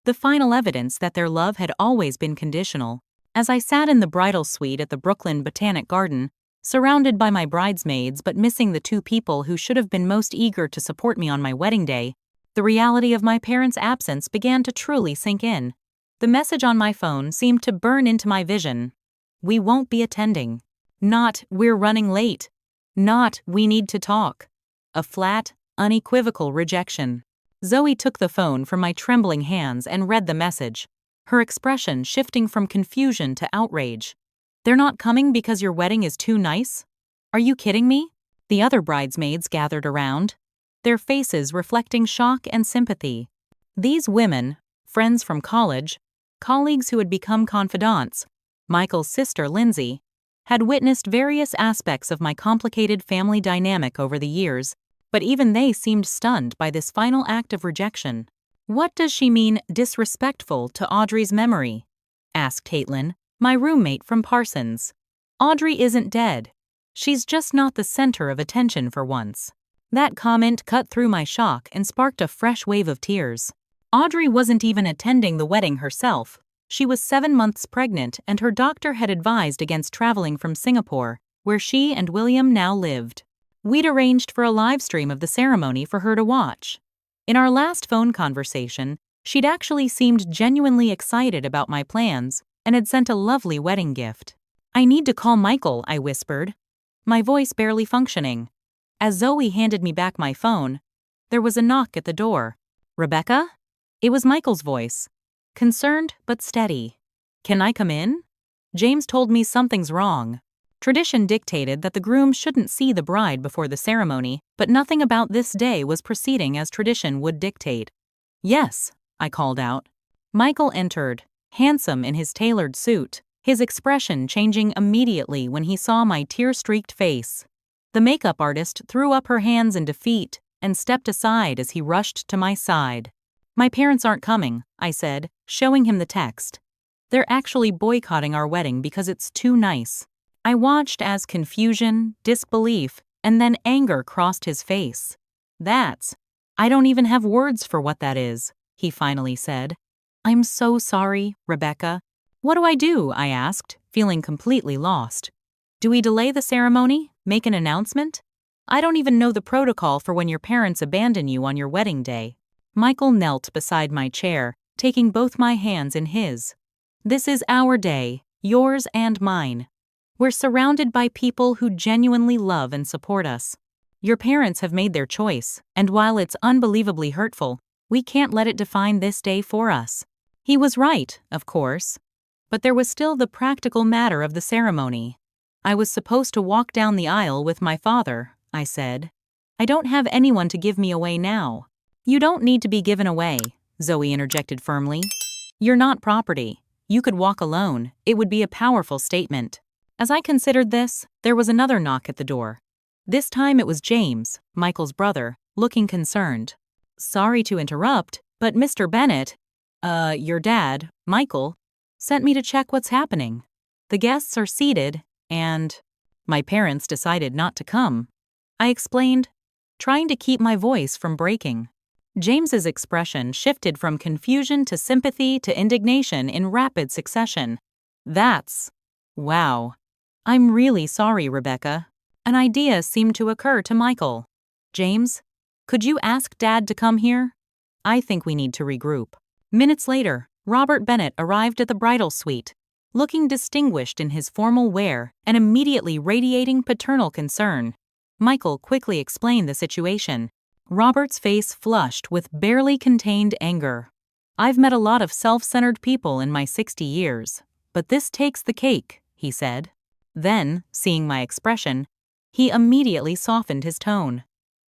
The final evidence that their love had always been conditional. As I sat in the bridal suite at the Brooklyn Botanic Garden, surrounded by my bridesmaids but missing the two people who should have been most eager to support me on my wedding day, the reality of my parents' absence began to truly sink in. The message on my phone seemed to burn into my vision. "We won't be attending." Not, "We're running late." Not, "We need to talk." A flat, unequivocal rejection. Zoe took the phone from my trembling hands and read the message, her expression shifting from confusion to outrage. "They're not coming because your wedding is too nice? Are you kidding me?" The other bridesmaids gathered around, their faces reflecting shock and sympathy. These women, friends from college, colleagues who had become confidants, Michael's sister Lindsay, had witnessed various aspects of my complicated family dynamic over the years, but even they seemed stunned by this final act of rejection. "What does she mean, disrespectful to Audrey's memory?" asked Caitlin, my roommate from Parsons. "Audrey isn't dead. She's just not the center of attention for once." That comment cut through my shock and sparked a fresh wave of tears. Audrey wasn't even attending the wedding herself. She was 7 months pregnant, and her doctor had advised against traveling from Singapore, where she and William now lived. We'd arranged for a live stream of the ceremony for her to watch. In our last phone conversation, she'd actually seemed genuinely excited about my plans and had sent a lovely wedding gift. "I need to call Michael," I whispered, my voice barely functioning. As Zoe handed me back my phone, there was a knock at the door. "Rebecca?" It was Michael's voice, concerned but steady. "Can I come in? James told me something's wrong." Tradition dictated that the groom shouldn't see the bride before the ceremony, but nothing about this day was proceeding as tradition would dictate. "Yes," I called out. Michael entered, handsome in his tailored suit, his expression changing immediately when he saw my tear-streaked face. The makeup artist threw up her hands in defeat and stepped aside as he rushed to my side. "My parents aren't coming," I said, showing him the text. "They're actually boycotting our wedding because it's too nice." I watched as confusion, disbelief, and then anger crossed his face. I don't even have words for what that is," he finally said. "I'm so sorry, Rebecca." "What do I do?" I asked, feeling completely lost. "Do we delay the ceremony? Make an announcement? I don't even know the protocol for when your parents abandon you on your wedding day." Michael knelt beside my chair, taking both my hands in his. "This is our day, yours and mine. We're surrounded by people who genuinely love and support us. Your parents have made their choice, and while it's unbelievably hurtful, we can't let it define this day for us." He was right, of course. But there was still the practical matter of the ceremony. "I was supposed to walk down the aisle with my father," I said. "I don't have anyone to give me away now." You don't need to be given away, Zoe interjected firmly. You're not property. You could walk alone. It would be a powerful statement. As I considered this, there was another knock at the door. This time it was James, Michael's brother, looking concerned. Sorry to interrupt, but Mr. Bennett, your dad, Michael, sent me to check what's happening. The guests are seated, and my parents decided not to come. I explained, trying to keep my voice from breaking. James's expression shifted from confusion to sympathy to indignation in rapid succession. Wow. I'm really sorry, Rebecca. An idea seemed to occur to Michael. James, could you ask Dad to come here? I think we need to regroup. Minutes later, Robert Bennett arrived at the bridal suite, looking distinguished in his formal wear and immediately radiating paternal concern. Michael quickly explained the situation. Robert's face flushed with barely contained anger. I've met a lot of self-centered people in my 60 years, but this takes the cake, he said. Then, seeing my expression, he immediately softened his tone.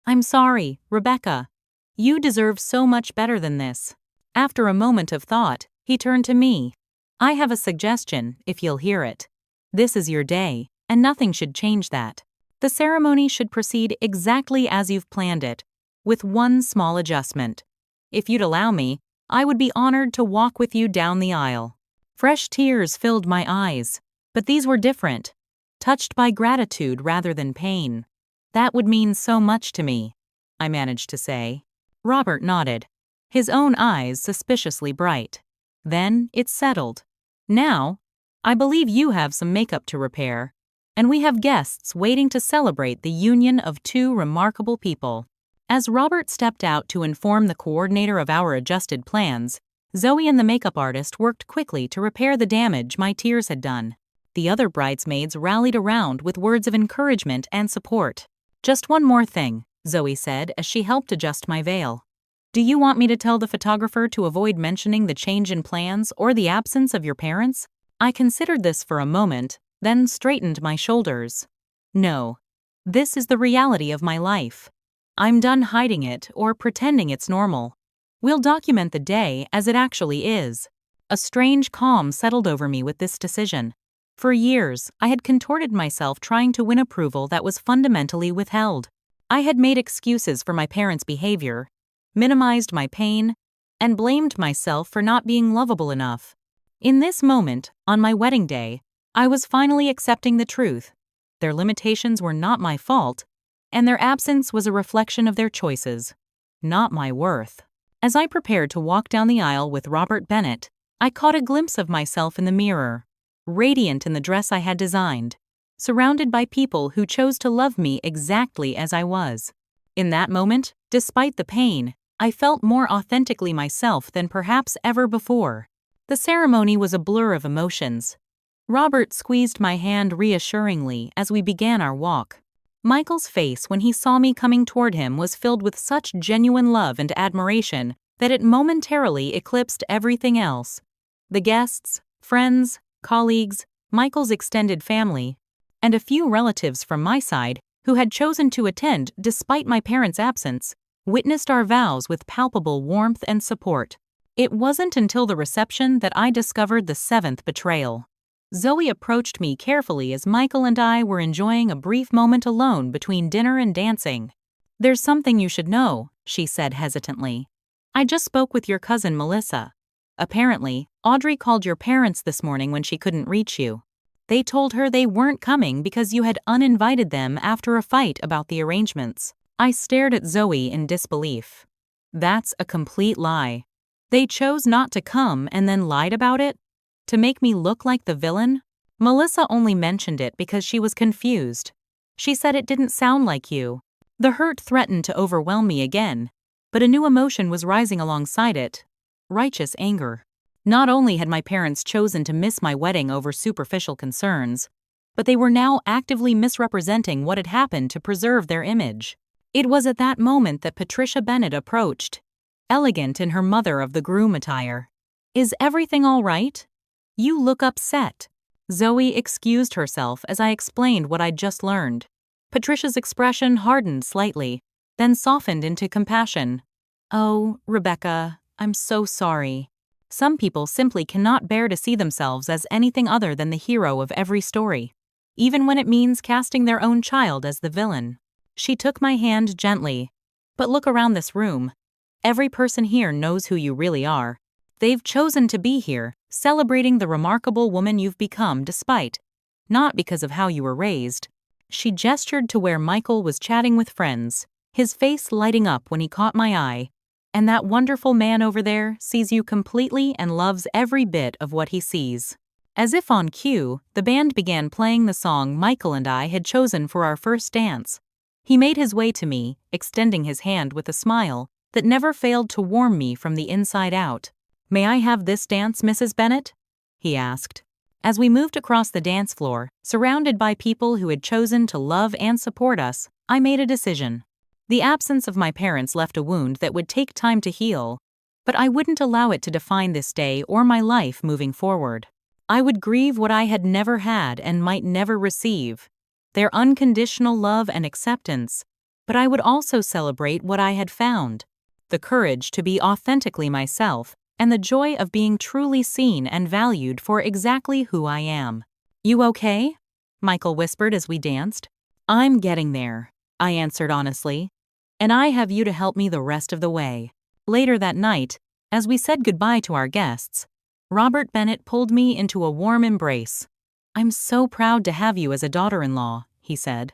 I'm sorry, Rebecca. You deserve so much better than this. After a moment of thought, he turned to me. I have a suggestion, if you'll hear it. This is your day, and nothing should change that. The ceremony should proceed exactly as you've planned it, with one small adjustment. If you'd allow me, I would be honored to walk with you down the aisle. Fresh tears filled my eyes, but these were different, touched by gratitude rather than pain. That would mean so much to me, I managed to say. Robert nodded, his own eyes suspiciously bright. Then it settled. Now, I believe you have some makeup to repair, and we have guests waiting to celebrate the union of two remarkable people. As Robert stepped out to inform the coordinator of our adjusted plans, Zoe and the makeup artist worked quickly to repair the damage my tears had done. The other bridesmaids rallied around with words of encouragement and support. Just one more thing, Zoe said as she helped adjust my veil. Do you want me to tell the photographer to avoid mentioning the change in plans or the absence of your parents? I considered this for a moment, then straightened my shoulders. No. This is the reality of my life. I'm done hiding it or pretending it's normal. We'll document the day as it actually is. A strange calm settled over me with this decision. For years, I had contorted myself trying to win approval that was fundamentally withheld. I had made excuses for my parents' behavior, minimized my pain, and blamed myself for not being lovable enough. In this moment, on my wedding day, I was finally accepting the truth. Their limitations were not my fault, and their absence was a reflection of their choices, not my worth. As I prepared to walk down the aisle with Robert Bennett, I caught a glimpse of myself in the mirror, radiant in the dress I had designed, surrounded by people who chose to love me exactly as I was. In that moment, despite the pain, I felt more authentically myself than perhaps ever before. The ceremony was a blur of emotions. Robert squeezed my hand reassuringly as we began our walk. Michael's face when he saw me coming toward him was filled with such genuine love and admiration that it momentarily eclipsed everything else. The guests, friends, colleagues, Michael's extended family, and a few relatives from my side who had chosen to attend despite my parents' absence, witnessed our vows with palpable warmth and support. It wasn't until the reception that I discovered the seventh betrayal. Zoe approached me carefully as Michael and I were enjoying a brief moment alone between dinner and dancing. There's something you should know, she said hesitantly. I just spoke with your cousin Melissa. Apparently, Audrey called your parents this morning when she couldn't reach you. They told her they weren't coming because you had uninvited them after a fight about the arrangements. I stared at Zoe in disbelief. That's a complete lie. They chose not to come and then lied about it? To make me look like the villain? Melissa only mentioned it because she was confused. She said it didn't sound like you. The hurt threatened to overwhelm me again, but a new emotion was rising alongside it. Righteous anger. Not only had my parents chosen to miss my wedding over superficial concerns, but they were now actively misrepresenting what had happened to preserve their image. It was at that moment that Patricia Bennett approached, elegant in her mother of the groom attire. Is everything all right? You look upset. Zoe excused herself as I explained what I'd just learned. Patricia's expression hardened slightly, then softened into compassion. "Oh, Rebecca, I'm so sorry." Some people simply cannot bear to see themselves as anything other than the hero of every story, even when it means casting their own child as the villain. She took my hand gently. "But look around this room. Every person here knows who you really are. They've chosen to be here, celebrating the remarkable woman you've become not because of how you were raised." She gestured to where Michael was chatting with friends, his face lighting up when he caught my eye. "And that wonderful man over there sees you completely and loves every bit of what he sees." As if on cue, the band began playing the song Michael and I had chosen for our first dance. He made his way to me, extending his hand with a smile that never failed to warm me from the inside out. "May I have this dance, Mrs. Bennett?" he asked. As we moved across the dance floor, surrounded by people who had chosen to love and support us, I made a decision. The absence of my parents left a wound that would take time to heal, but I wouldn't allow it to define this day or my life moving forward. I would grieve what I had never had and might never receive, their unconditional love and acceptance, but I would also celebrate what I had found, the courage to be authentically myself, and the joy of being truly seen and valued for exactly who I am. "You okay?" Michael whispered as we danced. "I'm getting there," I answered honestly. "And I have you to help me the rest of the way." Later that night, as we said goodbye to our guests, Robert Bennett pulled me into a warm embrace. "I'm so proud to have you as a daughter-in-law," he said.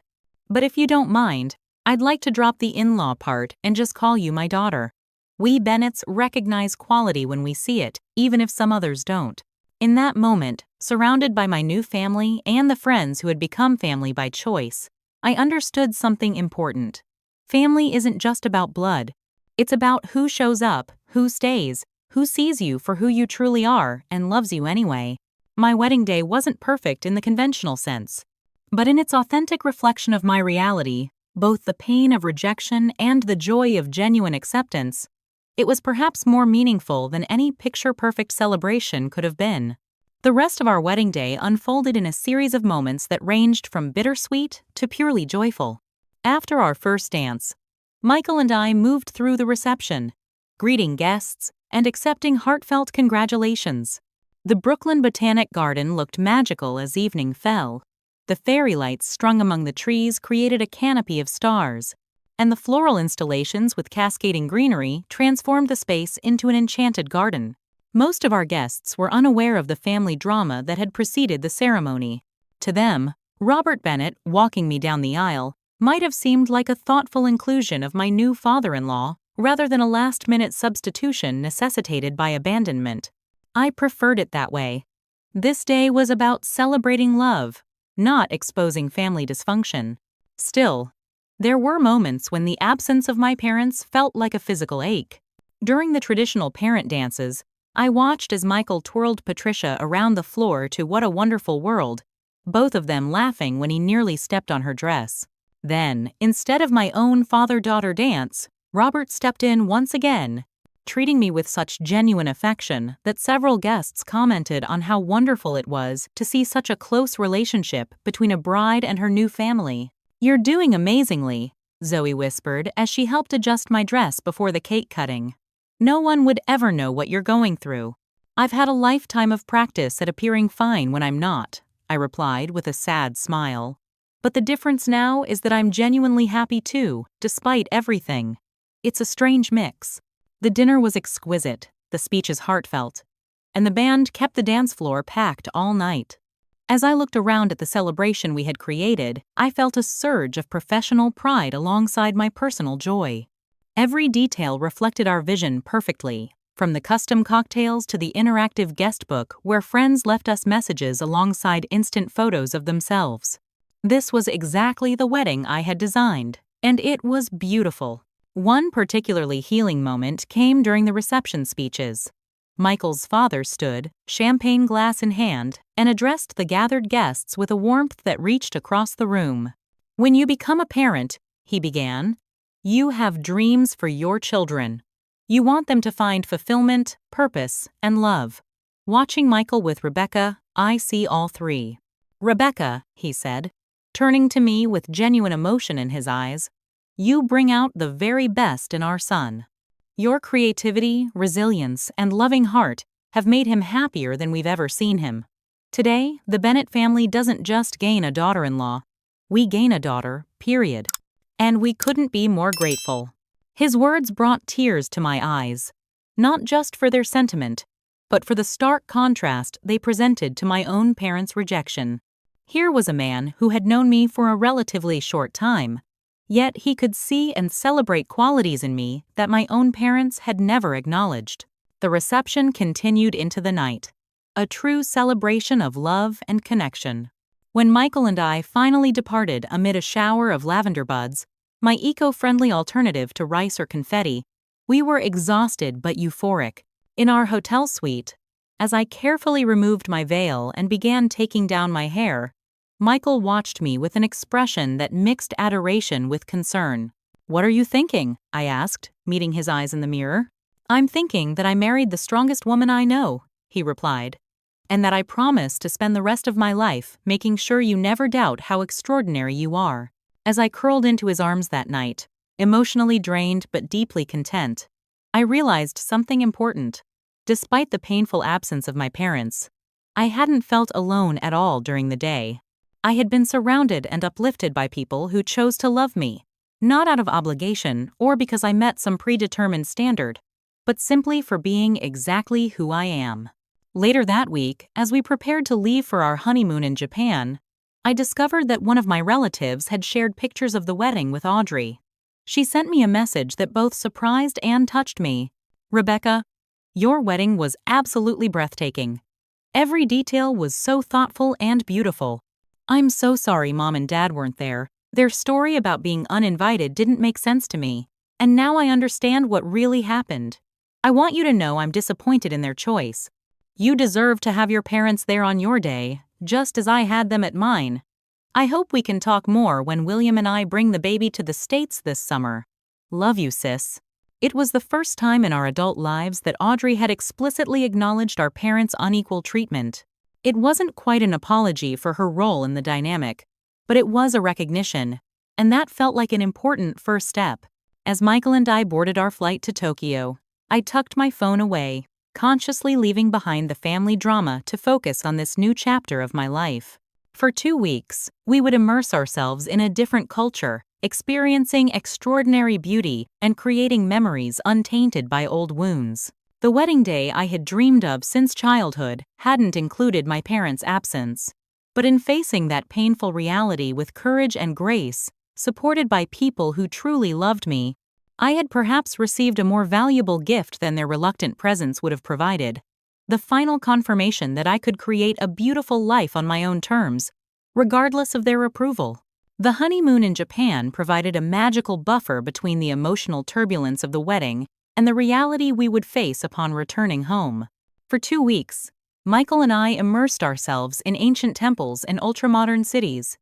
"But if you don't mind, I'd like to drop the in-law part and just call you my daughter. We Bennetts recognize quality when we see it, even if some others don't." In that moment, surrounded by my new family and the friends who had become family by choice, I understood something important. Family isn't just about blood. It's about who shows up, who stays, who sees you for who you truly are and loves you anyway. My wedding day wasn't perfect in the conventional sense, but in its authentic reflection of my reality, both the pain of rejection and the joy of genuine acceptance, it was perhaps more meaningful than any picture-perfect celebration could have been. The rest of our wedding day unfolded in a series of moments that ranged from bittersweet to purely joyful. After our first dance, Michael and I moved through the reception, greeting guests and accepting heartfelt congratulations. The Brooklyn Botanic Garden looked magical as evening fell. The fairy lights strung among the trees created a canopy of stars, and the floral installations with cascading greenery transformed the space into an enchanted garden. Most of our guests were unaware of the family drama that had preceded the ceremony. To them, Robert Bennett, walking me down the aisle, might have seemed like a thoughtful inclusion of my new father-in-law rather than a last-minute substitution necessitated by abandonment. I preferred it that way. This day was about celebrating love, not exposing family dysfunction. Still, there were moments when the absence of my parents felt like a physical ache. During the traditional parent dances, I watched as Michael twirled Patricia around the floor to "What a Wonderful World," both of them laughing when he nearly stepped on her dress. Then, instead of my own father-daughter dance, Robert stepped in once again, treating me with such genuine affection that several guests commented on how wonderful it was to see such a close relationship between a bride and her new family. "You're doing amazingly," Zoe whispered as she helped adjust my dress before the cake cutting. "No one would ever know what you're going through. I've had a lifetime of practice at appearing fine when I'm not," I replied with a sad smile. "But the difference now is that I'm genuinely happy too, despite everything. It's a strange mix." The dinner was exquisite, the speeches heartfelt, and the band kept the dance floor packed all night. As I looked around at the celebration we had created, I felt a surge of professional pride alongside my personal joy. Every detail reflected our vision perfectly, from the custom cocktails to the interactive guest book where friends left us messages alongside instant photos of themselves. This was exactly the wedding I had designed, and it was beautiful. One particularly healing moment came during the reception speeches. Michael's father stood, champagne glass in hand, and addressed the gathered guests with a warmth that reached across the room. "When you become a parent," he began, "you have dreams for your children. You want them to find fulfillment, purpose, and love. Watching Michael with Rebecca, I see all three. Rebecca," he said, turning to me with genuine emotion in his eyes, "you bring out the very best in our son. Your creativity, resilience, and loving heart have made him happier than we've ever seen him. Today, the Bennett family doesn't just gain a daughter-in-law. We gain a daughter, period. And we couldn't be more grateful." His words brought tears to my eyes, not just for their sentiment, but for the stark contrast they presented to my own parents' rejection. Here was a man who had known me for a relatively short time, yet he could see and celebrate qualities in me that my own parents had never acknowledged. The reception continued into the night, a true celebration of love and connection. When Michael and I finally departed amid a shower of lavender buds, my eco-friendly alternative to rice or confetti, we were exhausted but euphoric. In our hotel suite, as I carefully removed my veil and began taking down my hair, Michael watched me with an expression that mixed adoration with concern. "What are you thinking?" I asked, meeting his eyes in the mirror. "I'm thinking that I married the strongest woman I know," he replied, "and that I promise to spend the rest of my life making sure you never doubt how extraordinary you are." As I curled into his arms that night, emotionally drained but deeply content, I realized something important. Despite the painful absence of my parents, I hadn't felt alone at all during the day. I had been surrounded and uplifted by people who chose to love me, not out of obligation or because I met some predetermined standard, but simply for being exactly who I am. Later that week, as we prepared to leave for our honeymoon in Japan, I discovered that one of my relatives had shared pictures of the wedding with Audrey. She sent me a message that both surprised and touched me. "Rebecca, your wedding was absolutely breathtaking. Every detail was so thoughtful and beautiful. I'm so sorry Mom and Dad weren't there. Their story about being uninvited didn't make sense to me, and now I understand what really happened. I want you to know I'm disappointed in their choice. You deserve to have your parents there on your day, just as I had them at mine. I hope we can talk more when William and I bring the baby to the States this summer. Love you, sis." It was the first time in our adult lives that Audrey had explicitly acknowledged our parents' unequal treatment. It wasn't quite an apology for her role in the dynamic, but it was a recognition, and that felt like an important first step. As Michael and I boarded our flight to Tokyo, I tucked my phone away, consciously leaving behind the family drama to focus on this new chapter of my life. For 2 weeks, we would immerse ourselves in a different culture, experiencing extraordinary beauty and creating memories untainted by old wounds. The wedding day I had dreamed of since childhood hadn't included my parents' absence. But in facing that painful reality with courage and grace, supported by people who truly loved me, I had perhaps received a more valuable gift than their reluctant presence would have provided: the final confirmation that I could create a beautiful life on my own terms, regardless of their approval. The honeymoon in Japan provided a magical buffer between the emotional turbulence of the wedding and the reality we would face upon returning home. For 2 weeks, Michael and I immersed ourselves in ancient temples and ultramodern cities,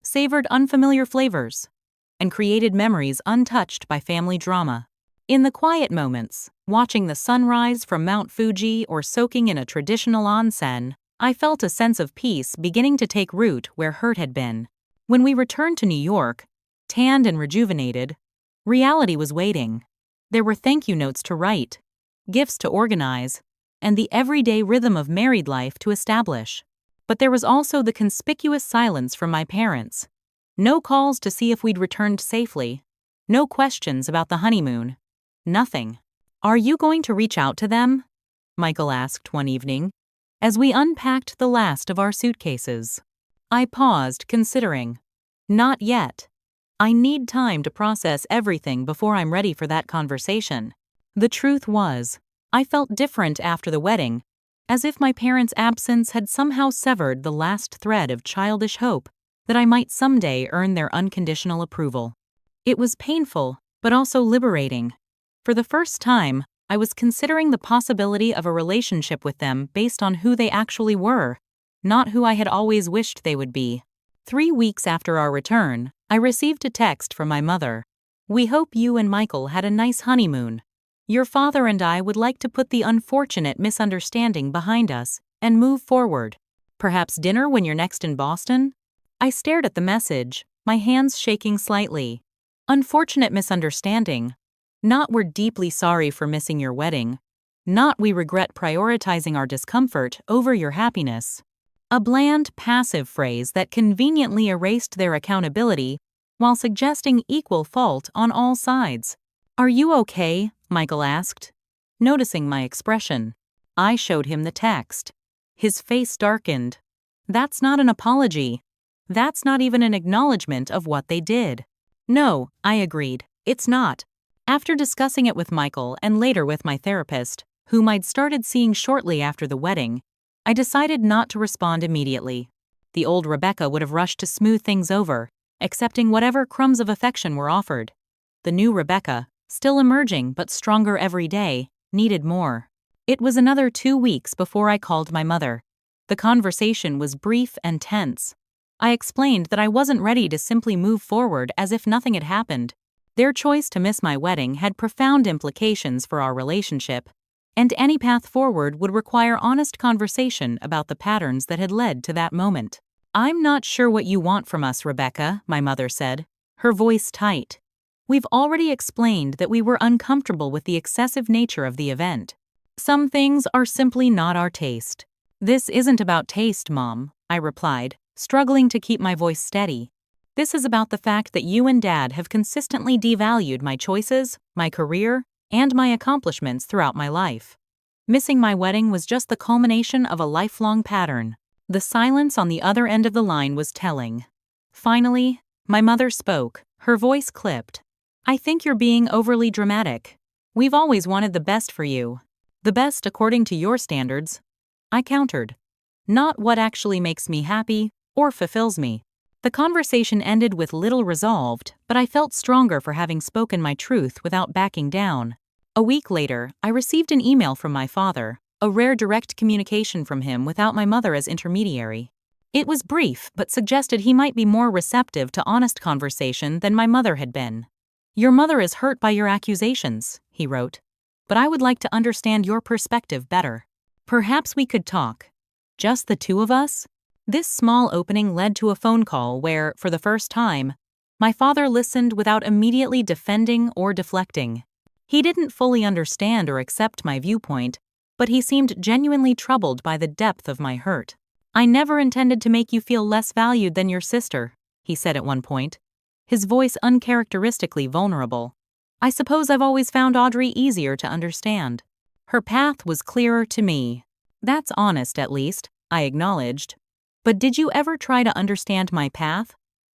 savored unfamiliar flavors, and created memories untouched by family drama. In the quiet moments, watching the sunrise from Mount Fuji or soaking in a traditional onsen, I felt a sense of peace beginning to take root where hurt had been. When we returned to New York, tanned and rejuvenated, reality was waiting. There were thank you notes to write, gifts to organize, and the everyday rhythm of married life to establish. But there was also the conspicuous silence from my parents. No calls to see if we'd returned safely. No questions about the honeymoon. Nothing. "Are you going to reach out to them?" Michael asked one evening, as we unpacked the last of our suitcases. I paused, considering. Not yet. I need time to process everything before I'm ready for that conversation. The truth was, I felt different after the wedding, as if my parents' absence had somehow severed the last thread of childish hope that I might someday earn their unconditional approval. It was painful, but also liberating. For the first time, I was considering the possibility of a relationship with them based on who they actually were, not who I had always wished they would be. 3 weeks after our return, I received a text from my mother. "We hope you and Michael had a nice honeymoon. Your father and I would like to put the unfortunate misunderstanding behind us and move forward. Perhaps dinner when you're next in Boston?" I stared at the message, my hands shaking slightly. Unfortunate misunderstanding. Not "we're deeply sorry for missing your wedding." Not "we regret prioritizing our discomfort over your happiness." A bland, passive phrase that conveniently erased their accountability while suggesting equal fault on all sides. "Are you okay?" Michael asked, noticing my expression. I showed him the text. His face darkened. "That's not an apology. That's not even an acknowledgement of what they did." "No," I agreed, "it's not." After discussing it with Michael and later with my therapist, whom I'd started seeing shortly after the wedding, I decided not to respond immediately. The old Rebecca would have rushed to smooth things over, accepting whatever crumbs of affection were offered. The new Rebecca, still emerging but stronger every day, needed more. It was another 2 weeks before I called my mother. The conversation was brief and tense. I explained that I wasn't ready to simply move forward as if nothing had happened. Their choice to miss my wedding had profound implications for our relationship, and any path forward would require honest conversation about the patterns that had led to that moment. "I'm not sure what you want from us, Rebecca," my mother said, her voice tight. "We've already explained that we were uncomfortable with the excessive nature of the event. Some things are simply not our taste." "This isn't about taste, Mom," I replied, struggling to keep my voice steady. "This is about the fact that you and Dad have consistently devalued my choices, my career, and my accomplishments throughout my life. Missing my wedding was just the culmination of a lifelong pattern." The silence on the other end of the line was telling. Finally, my mother spoke, her voice clipped. "I think you're being overly dramatic. We've always wanted the best for you. The best according to your standards." I countered. "Not what actually makes me happy or fulfills me." The conversation ended with little resolved, but I felt stronger for having spoken my truth without backing down. A week later, I received an email from my father, a rare direct communication from him without my mother as intermediary. It was brief, but suggested he might be more receptive to honest conversation than my mother had been. "Your mother is hurt by your accusations," he wrote, "but I would like to understand your perspective better. Perhaps we could talk. Just the two of us?" This small opening led to a phone call where, for the first time, my father listened without immediately defending or deflecting. He didn't fully understand or accept my viewpoint, but he seemed genuinely troubled by the depth of my hurt. "I never intended to make you feel less valued than your sister," he said at one point, his voice uncharacteristically vulnerable. "I suppose I've always found Audrey easier to understand. Her path was clearer to me." "That's honest, at least," I acknowledged. "But did you ever try to understand my path?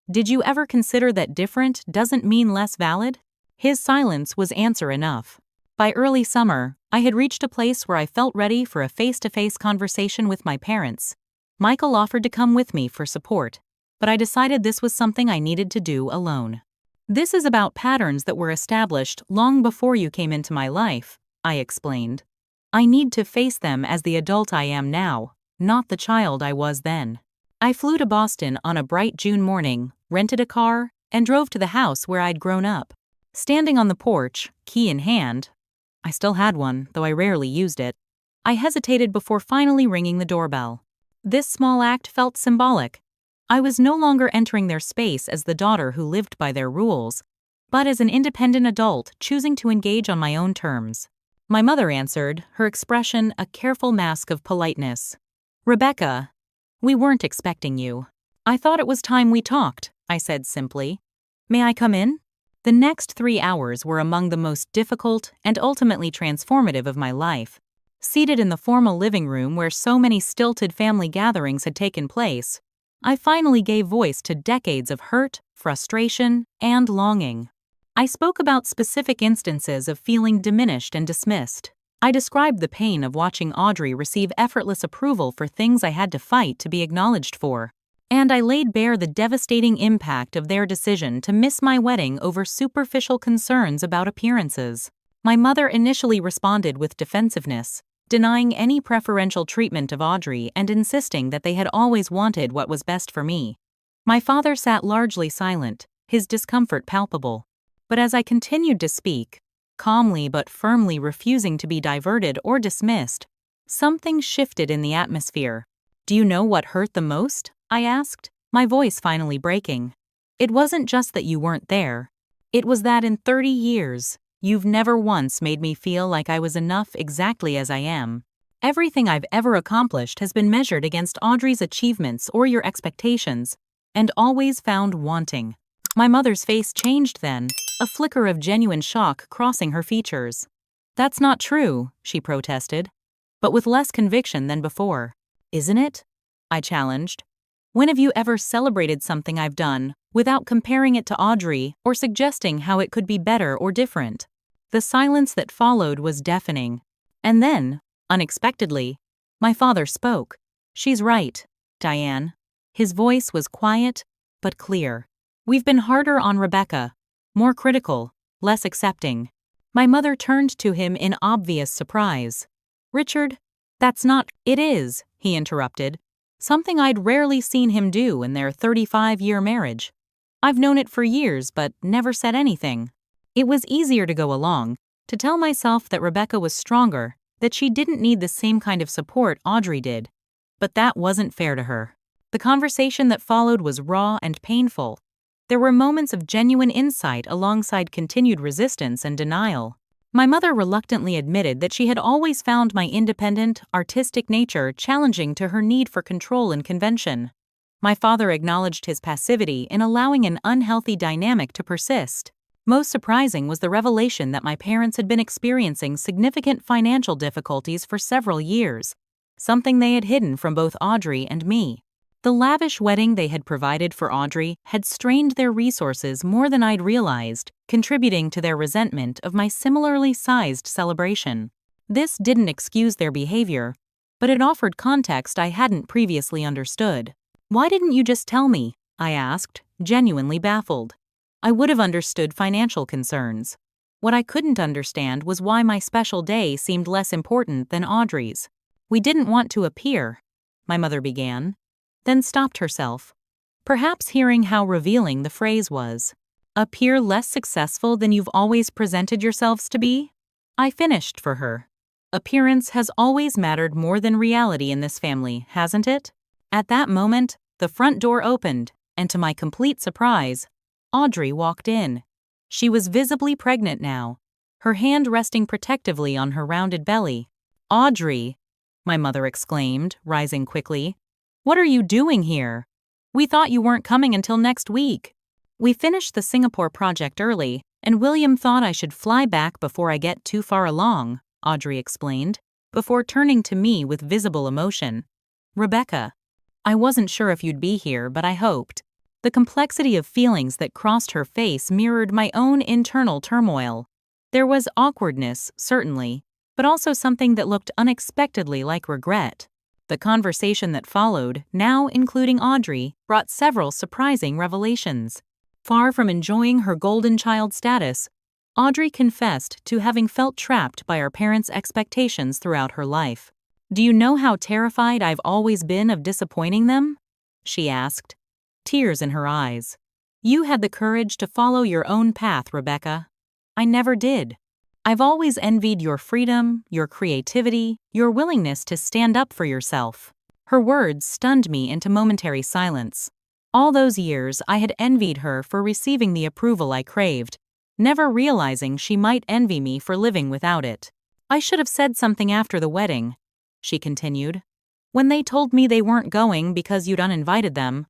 Did you ever consider that different doesn't mean less valid?" His silence was answer enough. By early summer, I had reached a place where I felt ready for a face-to-face conversation with my parents. Michael offered to come with me for support, but I decided this was something I needed to do alone. "This is about patterns that were established long before you came into my life," I explained. "I need to face them as the adult I am now, not the child I was then." I flew to Boston on a bright June morning, rented a car, and drove to the house where I'd grown up. Standing on the porch, key in hand — I still had one, though I rarely used it — I hesitated before finally ringing the doorbell. This small act felt symbolic. I was no longer entering their space as the daughter who lived by their rules, but as an independent adult choosing to engage on my own terms. My mother answered, her expression a careful mask of politeness. "Rebecca, we weren't expecting you." "I thought it was time we talked," I said simply. "May I come in?" The next 3 hours were among the most difficult and ultimately transformative of my life. Seated in the formal living room where so many stilted family gatherings had taken place, I finally gave voice to decades of hurt, frustration, and longing. I spoke about specific instances of feeling diminished and dismissed. I described the pain of watching Audrey receive effortless approval for things I had to fight to be acknowledged for. And I laid bare the devastating impact of their decision to miss my wedding over superficial concerns about appearances. My mother initially responded with defensiveness, denying any preferential treatment of Audrey and insisting that they had always wanted what was best for me. My father sat largely silent, his discomfort palpable. But as I continued to speak, calmly but firmly refusing to be diverted or dismissed, something shifted in the atmosphere. "Do you know what hurt the most?" I asked, my voice finally breaking. "It wasn't just that you weren't there. It was that in 30 years, You've never once made me feel like I was enough exactly as I am. Everything I've ever accomplished has been measured against Audrey's achievements or your expectations, and always found wanting." My mother's face changed then, a flicker of genuine shock crossing her features. "That's not true," she protested, but with less conviction than before. "Isn't it?" I challenged. "When have you ever celebrated something I've done without comparing it to Audrey or suggesting how it could be better or different?" The silence that followed was deafening. And then, unexpectedly, my father spoke. "She's right, Diane." His voice was quiet, but clear. "We've been harder on Rebecca, more critical, less accepting." My mother turned to him in obvious surprise. "Richard, that's not—" "It is," he interrupted, something I'd rarely seen him do in their 35-year marriage. "I've known it for years but never said anything." It was easier to go along, to tell myself that Rebecca was stronger, that she didn't need the same kind of support Audrey did. But that wasn't fair to her. The conversation that followed was raw and painful. There were moments of genuine insight alongside continued resistance and denial. My mother reluctantly admitted that she had always found my independent, artistic nature challenging to her need for control and convention. My father acknowledged his passivity in allowing an unhealthy dynamic to persist. Most surprising was the revelation that my parents had been experiencing significant financial difficulties for several years, something they had hidden from both Audrey and me. The lavish wedding they had provided for Audrey had strained their resources more than I'd realized, contributing to their resentment of my similarly sized celebration. This didn't excuse their behavior, but it offered context I hadn't previously understood. "Why didn't you just tell me?" I asked, genuinely baffled. I would have understood financial concerns. What I couldn't understand was why my special day seemed less important than Audrey's. "We didn't want to appear," my mother began, then stopped herself, perhaps hearing how revealing the phrase was. "Appear less successful than you've always presented yourselves to be?" I finished for her. "Appearance has always mattered more than reality in this family, hasn't it?" At that moment, the front door opened, and to my complete surprise, Audrey walked in. She was visibly pregnant now, her hand resting protectively on her rounded belly. "Audrey," my mother exclaimed, rising quickly, "what are you doing here? We thought you weren't coming until next week." "We finished the Singapore project early, and William thought I should fly back before I get too far along," Audrey explained, before turning to me with visible emotion. "Rebecca, I wasn't sure if you'd be here, but I hoped." The complexity of feelings that crossed her face mirrored my own internal turmoil. There was awkwardness, certainly, but also something that looked unexpectedly like regret. The conversation that followed, now including Audrey, brought several surprising revelations. Far from enjoying her golden child status, Audrey confessed to having felt trapped by her parents' expectations throughout her life. "Do you know how terrified I've always been of disappointing them?" she asked, tears in her eyes. "You had the courage to follow your own path, Rebecca. I never did. I've always envied your freedom, your creativity, your willingness to stand up for yourself." Her words stunned me into momentary silence. All those years I had envied her for receiving the approval I craved, never realizing she might envy me for living without it. "I should have said something after the wedding," she continued. "When they told me they weren't going because you'd uninvited them,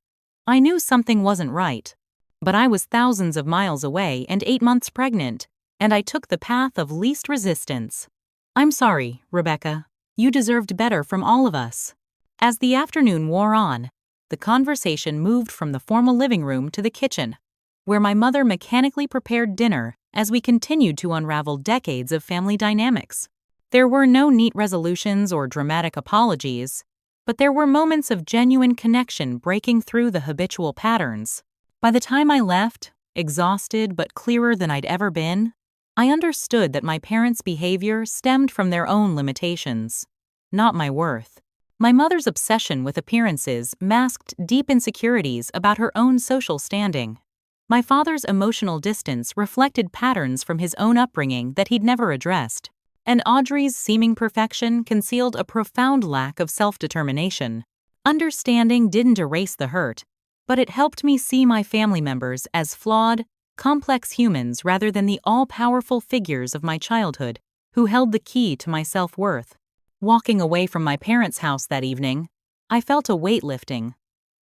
I knew something wasn't right. But I was thousands of miles away and 8 months pregnant, and I took the path of least resistance. I'm sorry, Rebecca. You deserved better from all of us." As the afternoon wore on, the conversation moved from the formal living room to the kitchen, where my mother mechanically prepared dinner as we continued to unravel decades of family dynamics. There were no neat resolutions or dramatic apologies, but there were moments of genuine connection breaking through the habitual patterns. By the time I left, exhausted but clearer than I'd ever been, I understood that my parents' behavior stemmed from their own limitations, not my worth. My mother's obsession with appearances masked deep insecurities about her own social standing. My father's emotional distance reflected patterns from his own upbringing that he'd never addressed. And Audrey's seeming perfection concealed a profound lack of self-determination. Understanding didn't erase the hurt, but it helped me see my family members as flawed, complex humans rather than the all-powerful figures of my childhood who held the key to my self-worth. Walking away from my parents' house that evening, I felt a weight lifting,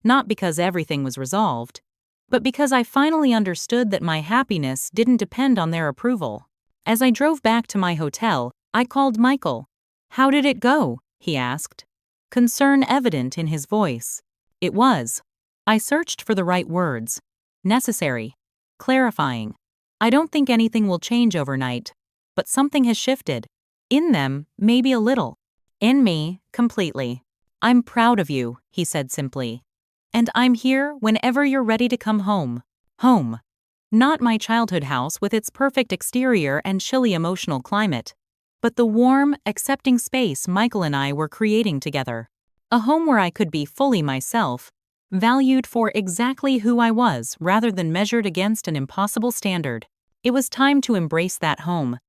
not because everything was resolved, but because I finally understood that my happiness didn't depend on their approval. As I drove back to my hotel, I called Michael. "How did it go?" he asked, concern evident in his voice. It was. I searched for the right words. Necessary. Clarifying. I don't think anything will change overnight, but something has shifted. In them, maybe a little. In me, completely. I'm proud of you, he said simply. And I'm here whenever you're ready to come home. Home. Not my childhood house with its perfect exterior and chilly emotional climate, but the warm, accepting space Michael and I were creating together. A home where I could be fully myself, valued for exactly who I was rather than measured against an impossible standard. It was time to embrace that home,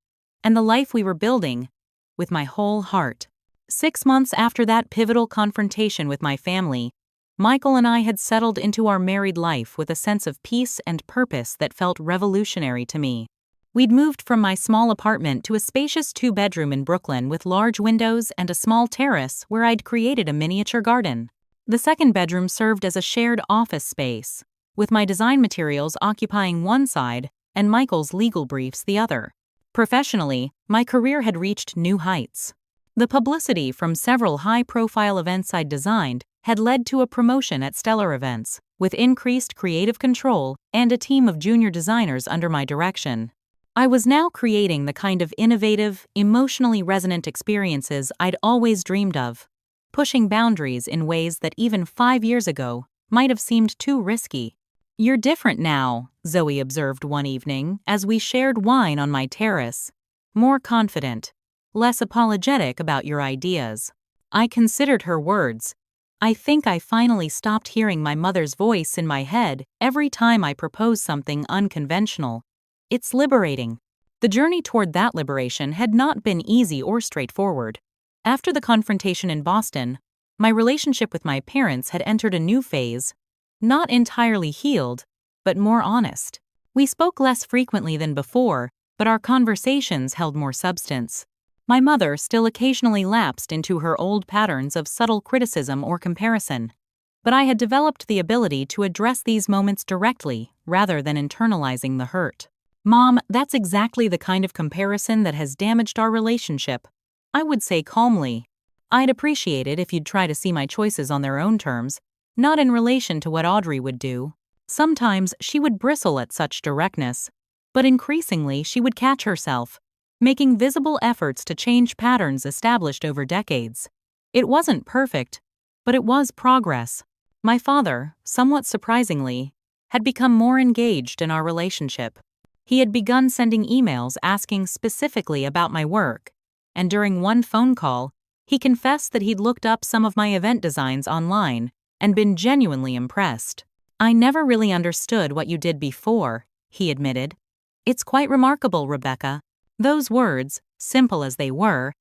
and the life we were building, with my whole heart. 6 months after that pivotal confrontation with my family, Michael and I had settled into our married life with a sense of peace and purpose that felt revolutionary to me. We'd moved from my small apartment to a spacious 2-bedroom in Brooklyn with large windows and a small terrace where I'd created a miniature garden. The second bedroom served as a shared office space, with my design materials occupying one side and Michael's legal briefs the other. Professionally, my career had reached new heights. The publicity from several high-profile events I'd designed had led to a promotion at Stellar Events, with increased creative control and a team of junior designers under my direction. I was now creating the kind of innovative, emotionally resonant experiences I'd always dreamed of, pushing boundaries in ways that even 5 years ago might have seemed too risky. "You're different now," Zoe observed one evening as we shared wine on my terrace. "More confident, less apologetic about your ideas." I considered her words. I think I finally stopped hearing my mother's voice in my head every time I proposed something unconventional. It's liberating. The journey toward that liberation had not been easy or straightforward. After the confrontation in Boston, my relationship with my parents had entered a new phase, not entirely healed, but more honest. We spoke less frequently than before, but our conversations held more substance. My mother still occasionally lapsed into her old patterns of subtle criticism or comparison, but I had developed the ability to address these moments directly rather than internalizing the hurt. "Mom, that's exactly the kind of comparison that has damaged our relationship," I would say calmly. "I'd appreciate it if you'd try to see my choices on their own terms, not in relation to what Audrey would do." Sometimes she would bristle at such directness, but increasingly she would catch herself, making visible efforts to change patterns established over decades. It wasn't perfect, but it was progress. My father, somewhat surprisingly, had become more engaged in our relationship. He had begun sending emails asking specifically about my work, and during one phone call, he confessed that he'd looked up some of my event designs online and been genuinely impressed. "I never really understood what you did before," he admitted. "It's quite remarkable, Rebecca." Those words, simple as they were,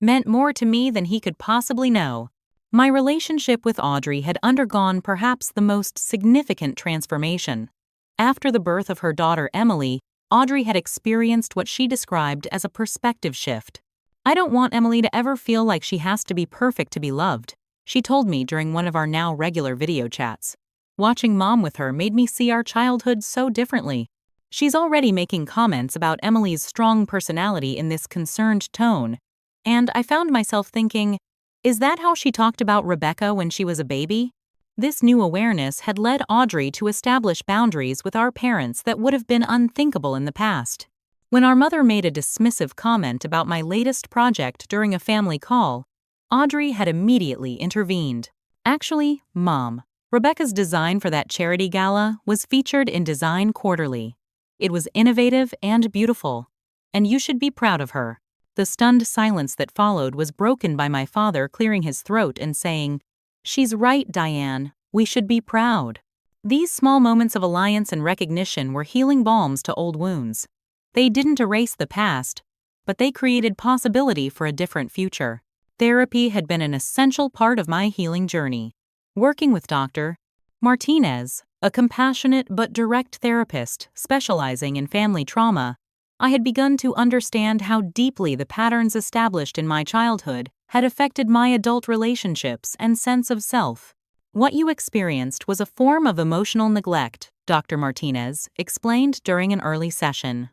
meant more to me than he could possibly know. My relationship with Audrey had undergone perhaps the most significant transformation. After the birth of her daughter Emily, Audrey had experienced what she described as a perspective shift. "I don't want Emily to ever feel like she has to be perfect to be loved," she told me during one of our now regular video chats. "Watching Mom with her made me see our childhood so differently." She's already making comments about Emily's strong personality in this concerned tone, and I found myself thinking, is that how she talked about Rebecca when she was a baby? This new awareness had led Audrey to establish boundaries with our parents that would have been unthinkable in the past. When our mother made a dismissive comment about my latest project during a family call, Audrey had immediately intervened. "Actually, Mom, Rebecca's design for that charity gala was featured in Design Quarterly. It was innovative and beautiful, and you should be proud of her." The stunned silence that followed was broken by my father clearing his throat and saying, "She's right, Diane. We should be proud." These small moments of alliance and recognition were healing balms to old wounds. They didn't erase the past, but they created possibility for a different future. Therapy had been an essential part of my healing journey. Working with Dr. Martinez, A compassionate but direct therapist specializing in family trauma, I had begun to understand how deeply the patterns established in my childhood had affected my adult relationships and sense of self. What you experienced was a form of emotional neglect, Dr. Martinez explained during an early session.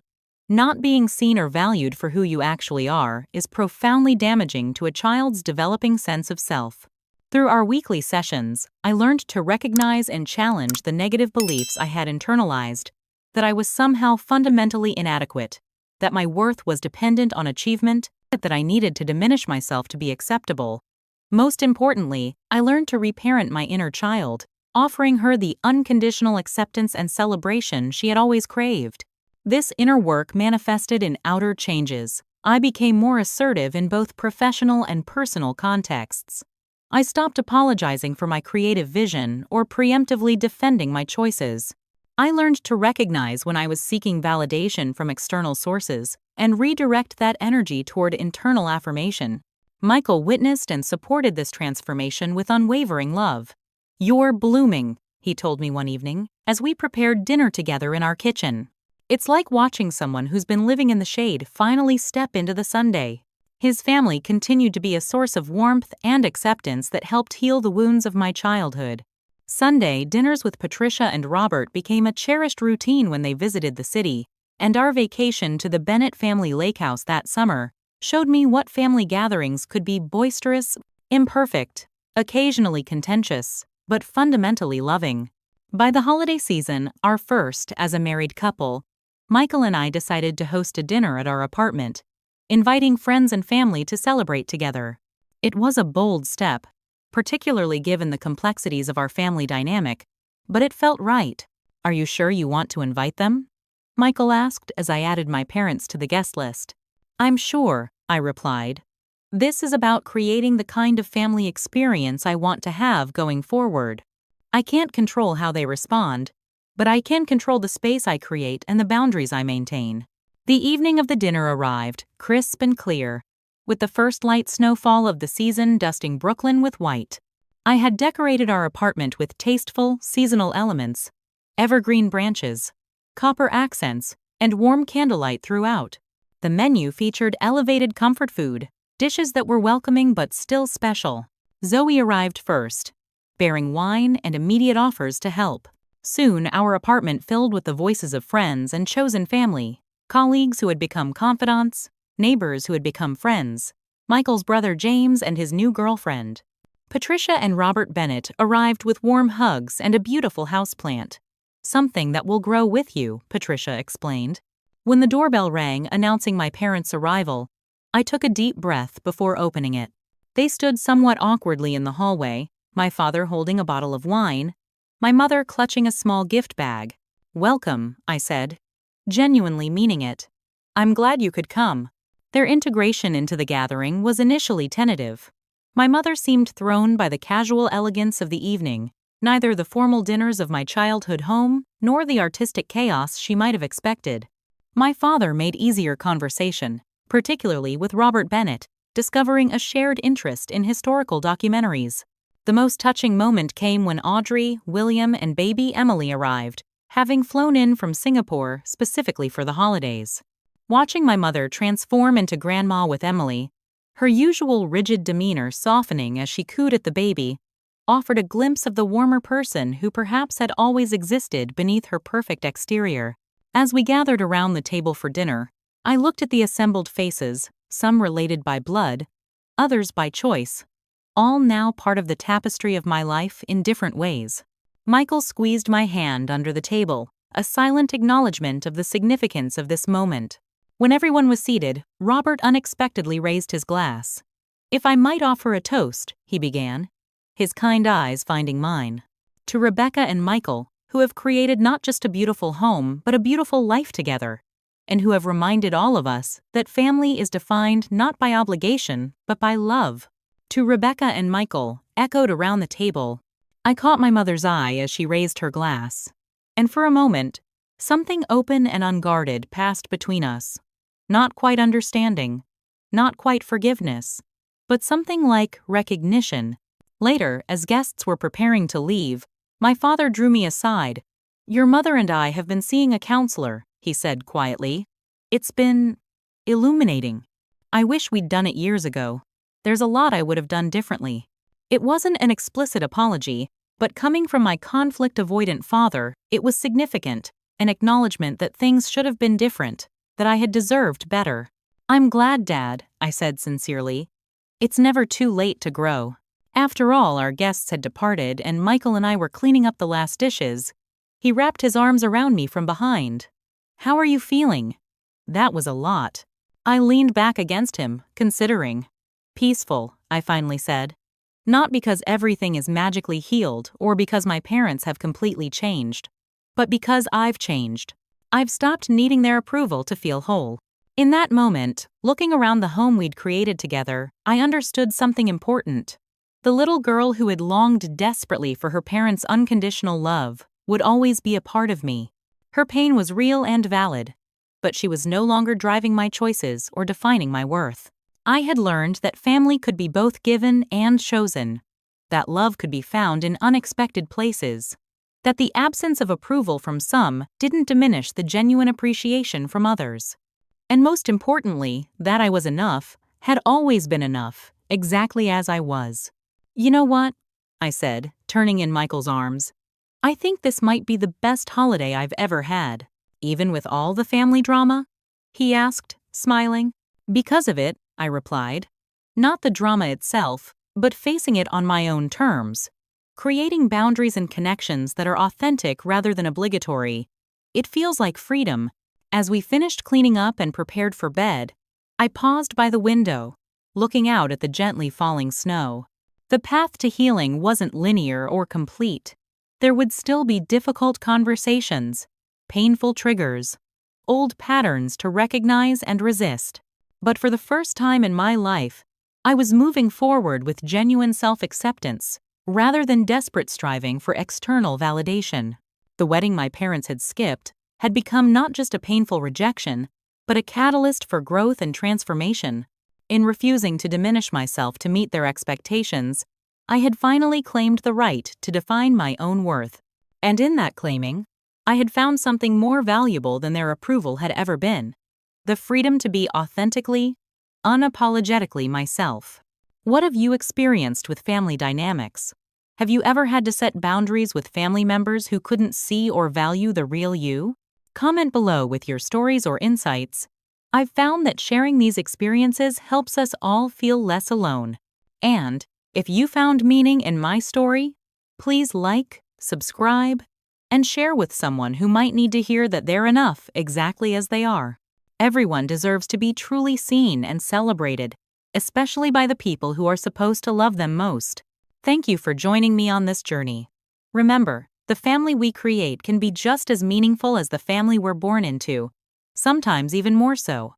Not being seen or valued for who you actually are is profoundly damaging to a child's developing sense of self. Through our weekly sessions, I learned to recognize and challenge the negative beliefs I had internalized, that I was somehow fundamentally inadequate, that my worth was dependent on achievement, that I needed to diminish myself to be acceptable. Most importantly, I learned to reparent my inner child, offering her the unconditional acceptance and celebration she had always craved. This inner work manifested in outer changes. I became more assertive in both professional and personal contexts. I stopped apologizing for my creative vision or preemptively defending my choices. I learned to recognize when I was seeking validation from external sources and redirect that energy toward internal affirmation. Michael witnessed and supported this transformation with unwavering love. "You're blooming," he told me one evening, as we prepared dinner together in our kitchen. "It's like watching someone who's been living in the shade finally step into the sunday." His family continued to be a source of warmth and acceptance that helped heal the wounds of my childhood. Sunday dinners with Patricia and Robert became a cherished routine when they visited the city, and our vacation to the Bennett family lake house that summer showed me what family gatherings could be: boisterous, imperfect, occasionally contentious, but fundamentally loving. By the holiday season, our first as a married couple, Michael and I decided to host a dinner at our apartment, inviting friends and family to celebrate together. It was a bold step, particularly given the complexities of our family dynamic, but it felt right. "Are you sure you want to invite them?" Michael asked as I added my parents to the guest list. "I'm sure," I replied. "This is about creating the kind of family experience I want to have going forward. I can't control how they respond, but I can control the space I create and the boundaries I maintain." The evening of the dinner arrived, crisp and clear, with the first light snowfall of the season dusting Brooklyn with white. I had decorated our apartment with tasteful, seasonal elements: evergreen branches, copper accents, and warm candlelight throughout. The menu featured elevated comfort food, dishes that were welcoming but still special. Zoe arrived first, bearing wine and immediate offers to help. Soon, our apartment filled with the voices of friends and chosen family, colleagues who had become confidants, neighbors who had become friends, Michael's brother James and his new girlfriend. Patricia and Robert Bennett arrived with warm hugs and a beautiful houseplant. "Something that will grow with you," Patricia explained. When the doorbell rang announcing my parents' arrival, I took a deep breath before opening it. They stood somewhat awkwardly in the hallway, my father holding a bottle of wine, my mother clutching a small gift bag. "Welcome," I said, genuinely meaning it. "I'm glad you could come." Their integration into the gathering was initially tentative. My mother seemed thrown by the casual elegance of the evening, neither the formal dinners of my childhood home nor the artistic chaos she might have expected. My father made easier conversation, particularly with Robert Bennett, discovering a shared interest in historical documentaries. The most touching moment came when Audrey, William, and baby Emily arrived, having flown in from Singapore specifically for the holidays. Watching my mother transform into grandma with Emily, her usual rigid demeanor softening as she cooed at the baby, offered a glimpse of the warmer person who perhaps had always existed beneath her perfect exterior. As we gathered around the table for dinner, I looked at the assembled faces, some related by blood, others by choice, all now part of the tapestry of my life in different ways. Michael squeezed my hand under the table, a silent acknowledgement of the significance of this moment. When everyone was seated, Robert unexpectedly raised his glass. "If I might offer a toast," he began, his kind eyes finding mine. "To Rebecca and Michael, who have created not just a beautiful home, but a beautiful life together, and who have reminded all of us that family is defined not by obligation, but by love." "To Rebecca and Michael," echoed around the table. I caught my mother's eye as she raised her glass, and for a moment, something open and unguarded passed between us. Not quite understanding, not quite forgiveness, but something like recognition. Later, as guests were preparing to leave, My father drew me aside. "Your mother and I have been seeing a counselor," he said quietly. "It's been illuminating. I wish we'd done it years ago. There's a lot I would have done differently." It wasn't an explicit apology, but coming from my conflict-avoidant father, it was significant, an acknowledgement that things should have been different, that I had deserved better. "I'm glad, Dad," I said sincerely. "It's never too late to grow." After all our guests had departed and Michael and I were cleaning up the last dishes, he wrapped his arms around me from behind. "How are you feeling?" That was a lot. I leaned back against him, considering. "Peaceful," I finally said. Not because everything is magically healed or because my parents have completely changed, but because I've changed. I've stopped needing their approval to feel whole. In that moment, looking around the home we'd created together, I understood something important. The little girl who had longed desperately for her parents' unconditional love would always be a part of me. Her pain was real and valid, but she was no longer driving my choices or defining my worth. I had learned that family could be both given and chosen, that love could be found in unexpected places, that the absence of approval from some didn't diminish the genuine appreciation from others. And most importantly, that I was enough, had always been enough, exactly as I was. "You know what?" I said, turning in Michael's arms. "I think this might be the best holiday I've ever had." "Even with all the family drama?" he asked, smiling. "Because of it," I replied. "Not the drama itself, but facing it on my own terms. Creating boundaries and connections that are authentic rather than obligatory. It feels like freedom." As we finished cleaning up and prepared for bed, I paused by the window, looking out at the gently falling snow. The path to healing wasn't linear or complete. There would still be difficult conversations, painful triggers, old patterns to recognize and resist. But for the first time in my life, I was moving forward with genuine self-acceptance, rather than desperate striving for external validation. The wedding my parents had skipped had become not just a painful rejection, but a catalyst for growth and transformation. In refusing to diminish myself to meet their expectations, I had finally claimed the right to define my own worth. And in that claiming, I had found something more valuable than their approval had ever been: the freedom to be authentically, unapologetically myself. What have you experienced with family dynamics? Have you ever had to set boundaries with family members who couldn't see or value the real you? Comment below with your stories or insights. I've found that sharing these experiences helps us all feel less alone. And if you found meaning in my story, please like, subscribe, and share with someone who might need to hear that they're enough exactly as they are. Everyone deserves to be truly seen and celebrated, especially by the people who are supposed to love them most. Thank you for joining me on this journey. Remember, the family we create can be just as meaningful as the family we're born into, sometimes even more so.